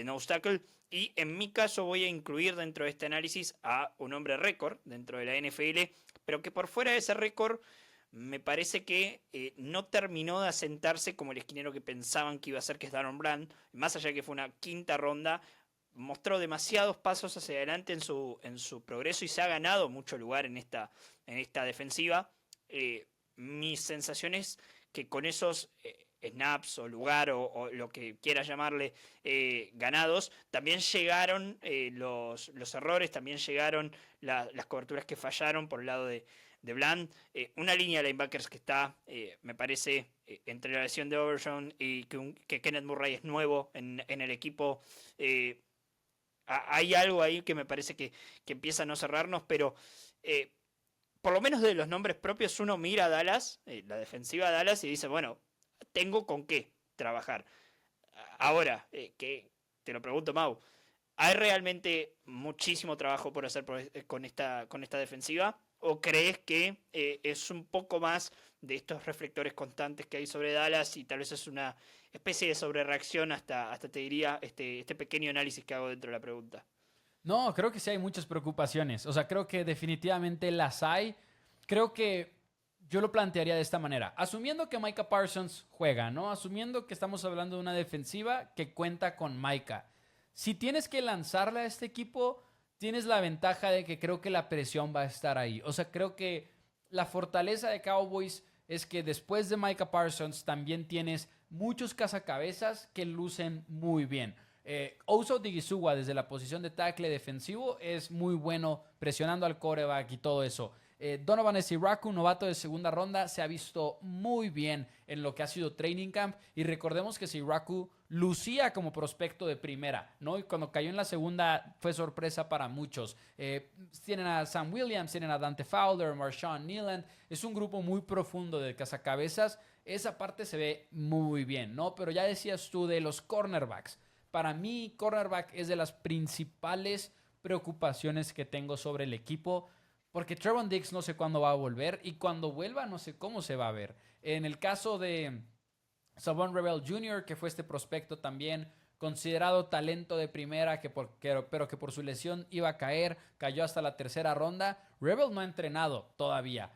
Speaker 1: nose tackle. Y en mi caso voy a incluir dentro de este análisis a un hombre récord dentro de la NFL, pero que por fuera de ese récord me parece que no terminó de asentarse como el esquinero que pensaban que iba a ser, que es Darren Bland. Más allá de que fue una quinta ronda, mostró demasiados pasos hacia adelante en su progreso y se ha ganado mucho lugar en esta defensiva. Mis sensaciones que con esos snaps o lugar o lo que quieras llamarle ganados, también llegaron los errores, también llegaron las coberturas que fallaron por el lado de Bland. Una línea de linebackers que está, me parece, entre la lesión de Overshown y que Kenneth Murray es nuevo en el equipo. Hay algo ahí que me parece que empieza a no cerrarnos, pero por lo menos de los nombres propios uno mira a Dallas, la defensiva de Dallas, y dice, bueno, tengo con qué trabajar. Ahora, que te lo pregunto, Mau, ¿hay realmente muchísimo trabajo por hacer con esta defensiva? ¿O crees que es un poco más de estos reflectores constantes que hay sobre Dallas y tal vez es una especie de sobrereacción hasta te diría este pequeño análisis que hago dentro de la pregunta?
Speaker 2: No, creo que sí hay muchas preocupaciones. O sea, creo que definitivamente las hay. Creo que yo lo plantearía de esta manera. Asumiendo que Micah Parsons juega, ¿no? Asumiendo que estamos hablando de una defensiva que cuenta con Micah. Si tienes que lanzarle a este equipo, tienes la ventaja de que creo que la presión va a estar ahí. O sea, creo que la fortaleza de Cowboys es que después de Micah Parsons también tienes muchos cazacabezas que lucen muy bien. Oso Odighizuwa desde la posición de tackle defensivo es muy bueno presionando al quarterback y todo eso. Donovan Eziraku, novato de segunda ronda, se ha visto muy bien en lo que ha sido training camp. Y recordemos que Eziraku lucía como prospecto de primera, ¿no? Y cuando cayó en la segunda fue sorpresa para muchos. Tienen a Sam Williams, tienen a Dante Fowler, Marshawn Neiland. Es un grupo muy profundo de cazacabezas. Esa parte se ve muy bien, ¿no? Pero ya decías tú de los cornerbacks. Para mí, cornerback es de las principales preocupaciones que tengo sobre el equipo. Porque Trevon Diggs no sé cuándo va a volver y cuando vuelva no sé cómo se va a ver. En el caso de Savon Rebel Jr., que fue este prospecto también considerado talento de primera, pero que por su lesión iba a caer, cayó hasta la tercera ronda. Rebel no ha entrenado todavía.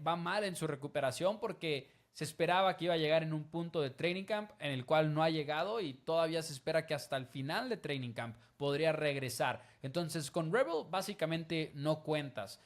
Speaker 2: Va mal en su recuperación porque se esperaba que iba a llegar en un punto de training camp en el cual no ha llegado y todavía se espera que hasta el final de training camp podría regresar. Entonces con Rebel básicamente no cuentas.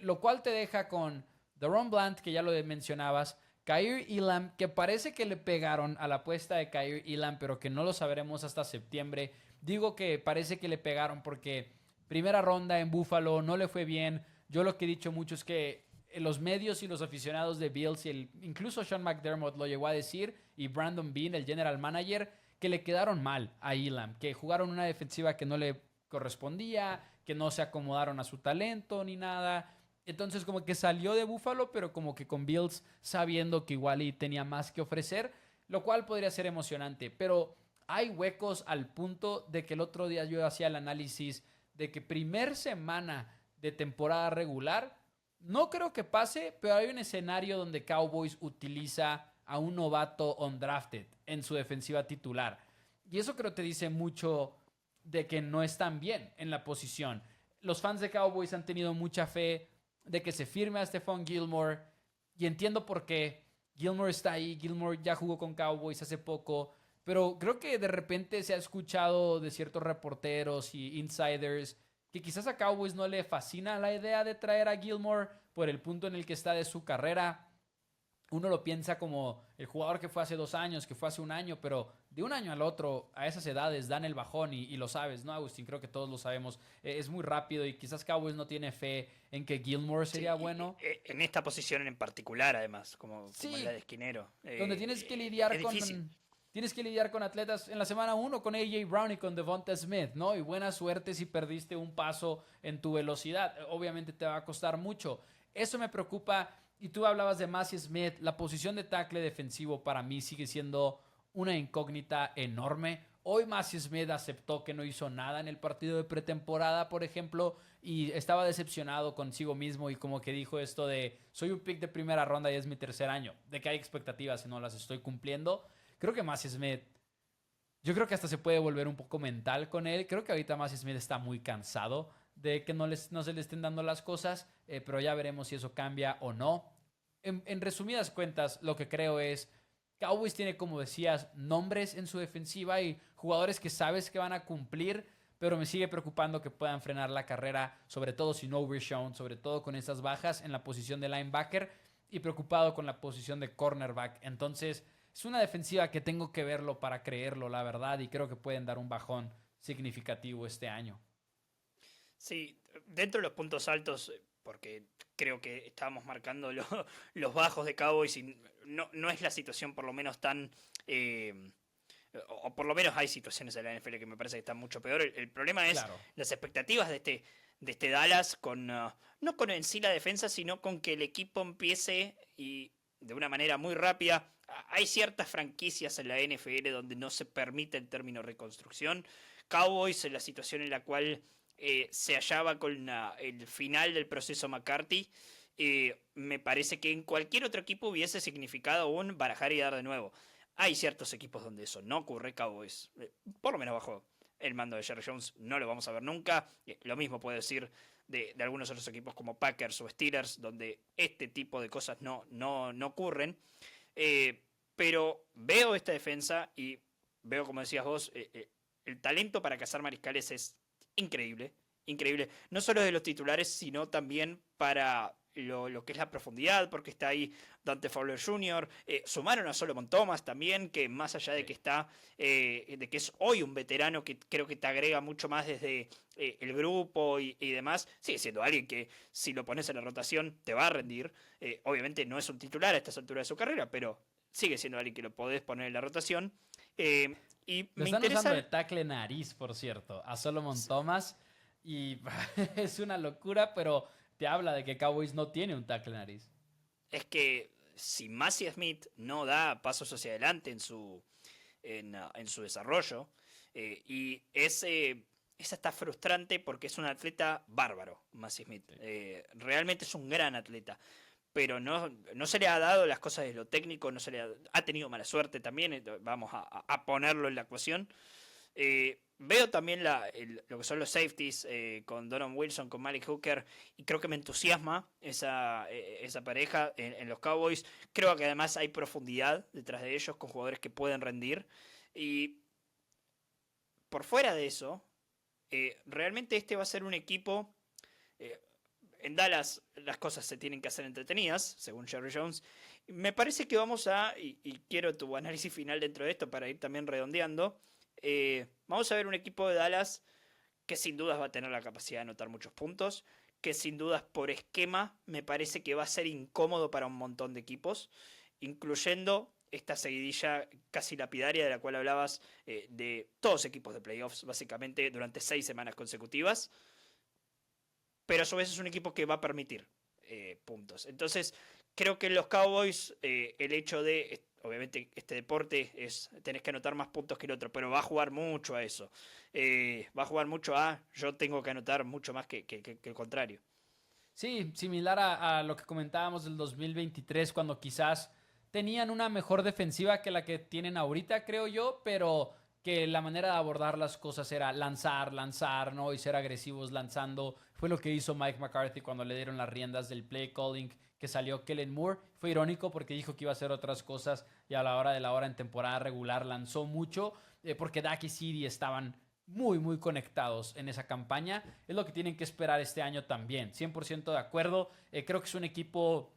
Speaker 2: Lo cual te deja con DaRon Bland, que ya lo mencionabas, Kaiir Elam, que parece que le pegaron a la apuesta de Kaiir Elam, pero que no lo sabremos hasta septiembre. Digo que parece que le pegaron porque primera ronda en Buffalo no le fue bien. Yo lo que he dicho mucho es que los medios y los aficionados de Bills y incluso Sean McDermott lo llegó a decir, y Brandon Beane, el general manager, que le quedaron mal a Elam, que jugaron una defensiva que no le correspondía, que no se acomodaron a su talento ni nada. Entonces como que salió de Buffalo, pero como que con Bills sabiendo que igual y tenía más que ofrecer, lo cual podría ser emocionante. Pero hay huecos al punto de que el otro día yo hacía el análisis de que primer semana de temporada regular, no creo que pase, pero hay un escenario donde Cowboys utiliza a un novato undrafted en su defensiva titular. Y eso creo que te dice mucho de que no están bien en la posición. Los fans de Cowboys han tenido mucha fe de que se firme a Stephon Gilmore y entiendo por qué. Gilmore está ahí, Gilmore ya jugó con Cowboys hace poco, pero creo que de repente se ha escuchado de ciertos reporteros y insiders que quizás a Cowboys no le fascina la idea de traer a Gilmore por el punto en el que está de su carrera. Uno lo piensa como el jugador que fue hace 2 años, que fue hace un año, pero de un año al otro, a esas edades, dan el bajón y lo sabes, ¿no, Agustín? Creo que todos lo sabemos. Es muy rápido y quizás Cowboys no tiene fe en que Gilmore sería bueno.
Speaker 1: En esta posición en particular, además, como
Speaker 2: Sí,
Speaker 1: la de esquinero.
Speaker 2: donde tienes que lidiar
Speaker 1: Es difícil.
Speaker 2: tienes que lidiar con atletas en la semana 1 con AJ Brown y con Devonta Smith, ¿no? Y buena suerte si perdiste un paso en tu velocidad. Obviamente te va a costar mucho. Eso me preocupa. Y tú hablabas de Massey Smith. La posición de tackle defensivo para mí sigue siendo una incógnita enorme. Hoy Massey Smith aceptó que no hizo nada en el partido de pretemporada, por ejemplo, y estaba decepcionado consigo mismo y como que dijo esto de soy un pick de primera ronda y es mi tercer año, de que hay expectativas y no las estoy cumpliendo. Creo que Massey Smith, yo creo que hasta se puede volver un poco mental con él. Creo que ahorita Massey Smith está muy cansado de que no se le estén dando las cosas, pero ya veremos si eso cambia o no. En resumidas cuentas, lo que creo es Cowboys tiene, como decías, nombres en su defensiva y jugadores que sabes que van a cumplir, pero me sigue preocupando que puedan frenar la carrera, sobre todo si no Overshown, sobre todo con esas bajas en la posición de linebacker y preocupado con la posición de cornerback. Entonces, es una defensiva que tengo que verlo para creerlo, la verdad, y creo que pueden dar un bajón significativo este año.
Speaker 1: Sí, dentro de los puntos altos, porque creo que estábamos marcando los bajos de Cowboys y no es la situación por lo menos tan... o por lo menos hay situaciones en la NFL que me parece que están mucho peor. El problema es
Speaker 2: Claro.
Speaker 1: las expectativas de este Dallas con... no con en sí la defensa, sino con que el equipo empiece y de una manera muy rápida. Hay ciertas franquicias en la NFL donde no se permite el término reconstrucción. Cowboys en la situación en la cual se hallaba con el final del proceso McCarthy, me parece que en cualquier otro equipo hubiese significado un barajar y dar de nuevo. Hay ciertos equipos donde eso no ocurre. Cowboys, por lo menos bajo el mando de Jerry Jones, no lo vamos a ver nunca. Lo mismo puedo decir de algunos otros equipos como Packers o Steelers, donde este tipo de cosas no ocurren. Pero veo esta defensa y veo, como decías vos, el talento para cazar mariscales es increíble, increíble. No solo de los titulares, sino también para lo que es la profundidad, porque está ahí Dante Fowler Jr., sumaron a Solomon Thomas también, que más allá de
Speaker 2: Sí.
Speaker 1: que está, de que es hoy un veterano que creo que te agrega mucho más desde el grupo y demás, sigue siendo alguien que si lo pones en la rotación te va a rendir. Obviamente no es un titular a estas alturas de su carrera, pero sigue siendo alguien que lo podés poner en la rotación. Y
Speaker 2: Lo
Speaker 1: me
Speaker 2: están usando de
Speaker 1: interesa...
Speaker 2: tackle nariz, por cierto, a Solomon Thomas. Y es una locura, pero te habla de que Cowboys no tiene un tackle nariz.
Speaker 1: Es que si Massey Smith no da pasos hacia adelante en su desarrollo, y es hasta frustrante porque es un atleta bárbaro, Massey Smith.
Speaker 2: Sí.
Speaker 1: Realmente es un gran atleta, pero no se le ha dado las cosas de lo técnico, no se le ha tenido mala suerte también, vamos a ponerlo en la ecuación. Veo también lo que son los safeties con Donovan Wilson, con Malik Hooker, y creo que me entusiasma esa pareja en los Cowboys. Creo que además hay profundidad detrás de ellos con jugadores que pueden rendir. Y por fuera de eso, realmente este va a ser un equipo... eh, en Dallas las cosas se tienen que hacer entretenidas, según Jerry Jones. Me parece que y quiero tu análisis final dentro de esto para ir también redondeando, vamos a ver un equipo de Dallas que sin dudas va a tener la capacidad de anotar muchos puntos, que sin dudas por esquema me parece que va a ser incómodo para un montón de equipos, incluyendo esta seguidilla casi lapidaria de la cual hablabas, de todos equipos de playoffs, básicamente durante 6 semanas consecutivas, pero a su vez es un equipo que va a permitir puntos. Entonces, creo que en los Cowboys, el hecho de, obviamente, este deporte tenés que anotar más puntos que el otro, pero va a jugar mucho a eso. Va a jugar mucho a yo tengo que anotar mucho más que el contrario.
Speaker 2: Sí, similar a lo que comentábamos del 2023, cuando quizás tenían una mejor defensiva que la que tienen ahorita, creo yo, pero que la manera de abordar las cosas era lanzar, lanzar, ¿no? Y ser agresivos lanzando. Fue lo que hizo Mike McCarthy cuando le dieron las riendas del play calling, que salió Kellen Moore. Fue irónico porque dijo que iba a hacer otras cosas y a la hora de la hora en temporada regular lanzó mucho, porque Dak y CD estaban muy, muy conectados en esa campaña. Es lo que tienen que esperar este año también. 100% de acuerdo. Creo que es un equipo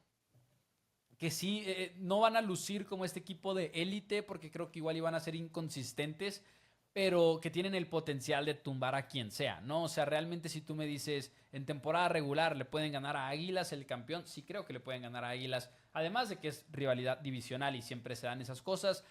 Speaker 2: que sí, no van a lucir como este equipo de élite, porque creo que igual iban a ser inconsistentes, pero que tienen el potencial de tumbar a quien sea, ¿no? O sea, realmente si tú me dices, en temporada regular le pueden ganar a Águilas, el campeón, sí creo que le pueden ganar a Águilas, además de que es rivalidad divisional y siempre se dan esas cosas,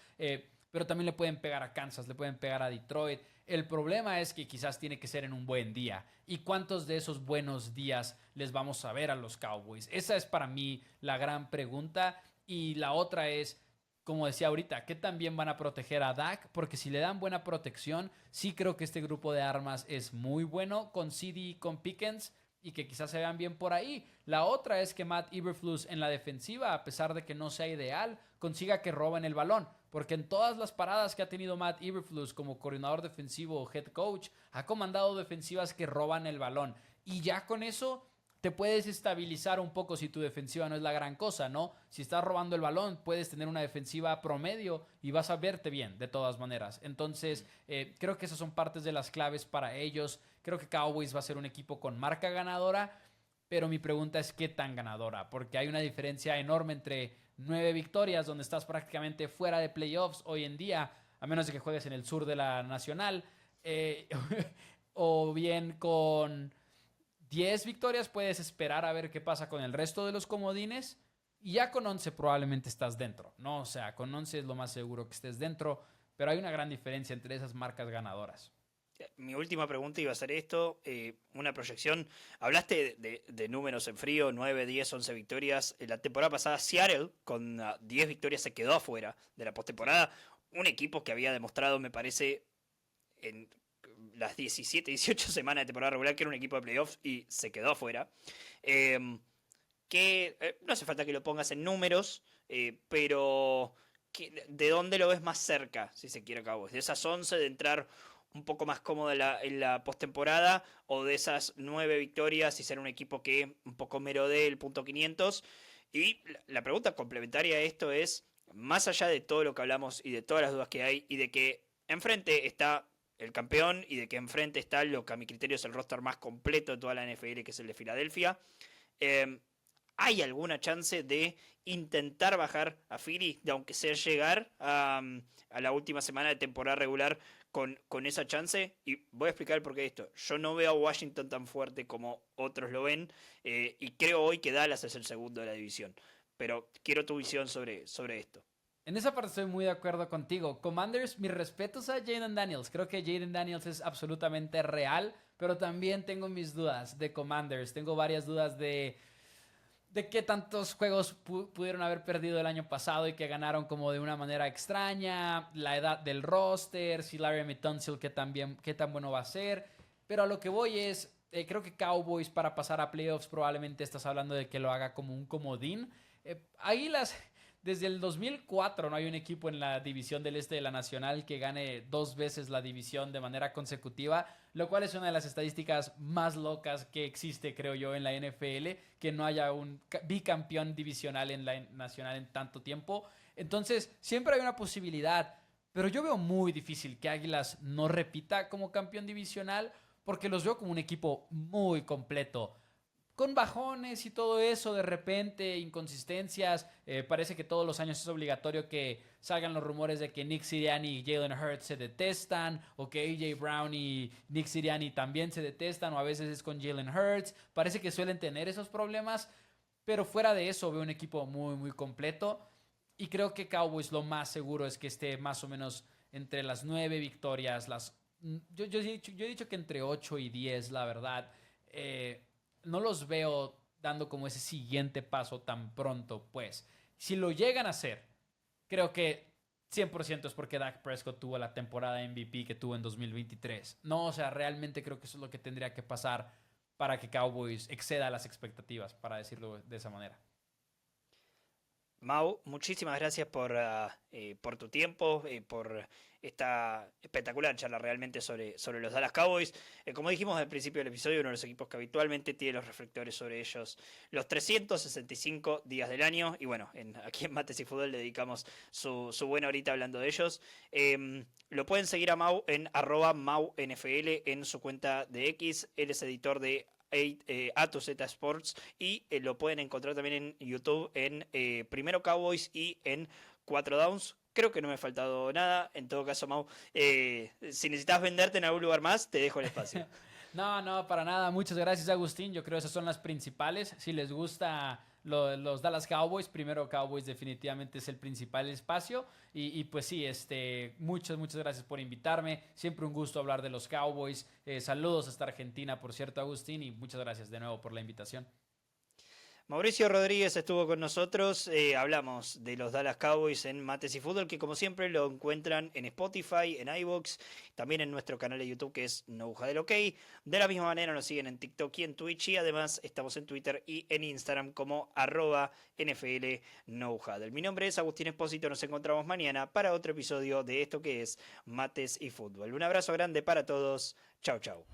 Speaker 2: pero también le pueden pegar a Kansas, le pueden pegar a Detroit. El problema es que quizás tiene que ser en un buen día. ¿Y cuántos de esos buenos días les vamos a ver a los Cowboys? Esa es para mí la gran pregunta. Y la otra es, como decía ahorita, ¿qué tan bien van a proteger a Dak? Porque si le dan buena protección, sí creo que este grupo de armas es muy bueno con CD y con Pickens y que quizás se vean bien por ahí. La otra es que Matt Eberflus en la defensiva, a pesar de que no sea ideal, consiga que roben el balón. Porque en todas las paradas que ha tenido Matt Eberflus como coordinador defensivo o head coach, ha comandado defensivas que roban el balón. Y ya con eso te puedes estabilizar un poco si tu defensiva no es la gran cosa, ¿no? Si estás robando el balón, puedes tener una defensiva promedio y vas a verte bien, de todas maneras. Entonces, creo que esas son partes de las claves para ellos. Creo que Cowboys va a ser un equipo con marca ganadora, pero mi pregunta es qué tan ganadora, porque hay una diferencia enorme entre 9 victorias, donde estás prácticamente fuera de playoffs hoy en día, a menos de que juegues en el sur de la Nacional, o bien con 10 victorias puedes esperar a ver qué pasa con el resto de los comodines. Y ya con 11 probablemente estás dentro, ¿no? O sea, con 11 es lo más seguro que estés dentro. Pero hay una gran diferencia entre esas marcas ganadoras.
Speaker 1: Mi última pregunta iba a ser esto, una proyección. Hablaste de números en frío, 9, 10, 11 victorias. En la temporada pasada Seattle con 10 victorias se quedó afuera de la postemporada. Un equipo que había demostrado, me parece, en las 17, 18 semanas de temporada regular que era un equipo de playoffs y se quedó afuera. No hace falta que lo pongas en números, pero ¿de dónde lo ves más cerca, si se quiere, Cowboys? ¿De esas 11 de entrar un poco más cómodo en la postemporada o de esas 9 victorias y ser un equipo que un poco merodee el punto 500? Y la pregunta complementaria a esto es, más allá de todo lo que hablamos y de todas las dudas que hay y de que enfrente está el campeón y de que enfrente está lo que a mi criterio es el roster más completo de toda la NFL, que es el de Filadelfia, ¿hay alguna chance de intentar bajar a Philly, de aunque sea llegar a la última semana de temporada regular con esa chance? Y voy a explicar por qué esto. Yo no veo a Washington tan fuerte como otros lo ven, y creo hoy que Dallas es el segundo de la división. Pero quiero tu visión sobre esto.
Speaker 2: En esa parte estoy muy de acuerdo contigo. Commanders, mis respetos a Jaden Daniels. Creo que Jaden Daniels es absolutamente real, pero también tengo mis dudas de Commanders. Tengo varias dudas de qué tantos juegos pudieron haber perdido el año pasado y que ganaron como de una manera extraña, la edad del roster, si Larry Tunsil qué tan bueno va a ser. Pero a lo que voy es, creo que Cowboys para pasar a playoffs probablemente estás hablando de que lo haga como un comodín. Águilas, desde el 2004 no hay un equipo en la división del este de la Nacional que gane 2 veces la división de manera consecutiva, lo cual es una de las estadísticas más locas que existe, creo yo, en la NFL, que no haya un bicampeón divisional en la Nacional en tanto tiempo. Entonces, siempre hay una posibilidad, pero yo veo muy difícil que Águilas no repita como campeón divisional, porque los veo como un equipo muy completo, con bajones y todo eso, de repente, inconsistencias. Parece que todos los años es obligatorio que salgan los rumores de que Nick Sirianni y Jalen Hurts se detestan, o que AJ Brown y Nick Sirianni también se detestan, o a veces es con Jalen Hurts. Parece que suelen tener esos problemas, pero fuera de eso veo un equipo muy, muy completo. Y creo que Cowboys lo más seguro es que esté más o menos entre las 9 victorias, yo he dicho que entre 8 y 10, la verdad. No los veo dando como ese siguiente paso tan pronto, pues. Si lo llegan a hacer, creo que 100% es porque Dak Prescott tuvo la temporada MVP que tuvo en 2023. No, o sea, realmente creo que eso es lo que tendría que pasar para que Cowboys exceda las expectativas, para decirlo de esa manera.
Speaker 1: Mau, muchísimas gracias por tu tiempo, por esta espectacular charla realmente sobre los Dallas Cowboys. Como dijimos al principio del episodio, uno de los equipos que habitualmente tiene los reflectores sobre ellos los 365 días del año. Y bueno, aquí en Mates y Fútbol le dedicamos su buena horita hablando de ellos. Lo pueden seguir a Mau en @MauNFL en su cuenta de X. Él es editor de A2Z Sports y lo pueden encontrar también en YouTube en Primero Cowboys y en 4 Downs. Creo que no me ha faltado nada. En todo caso, Mau, si necesitas venderte en algún lugar más, te dejo el espacio.
Speaker 2: No, no, para nada. Muchas gracias, Agustín. Yo creo que esas son las principales. Si les gusta los Dallas Cowboys, Primero Cowboys definitivamente es el principal espacio. Y pues sí, muchas gracias por invitarme. Siempre un gusto hablar de los Cowboys. Saludos hasta Argentina, por cierto, Agustín, y muchas gracias de nuevo por la invitación.
Speaker 1: Mauricio Rodríguez estuvo con nosotros, hablamos de los Dallas Cowboys en Mates y Fútbol, que como siempre lo encuentran en Spotify, en iVoox, también en nuestro canal de YouTube que es No Huddle OK. De la misma manera nos siguen en TikTok y en Twitch, y además estamos en Twitter y en Instagram como @NFL No Huddle. Mi nombre es Agustín Espósito, nos encontramos mañana para otro episodio de esto que es Mates y Fútbol. Un abrazo grande para todos, chau chau.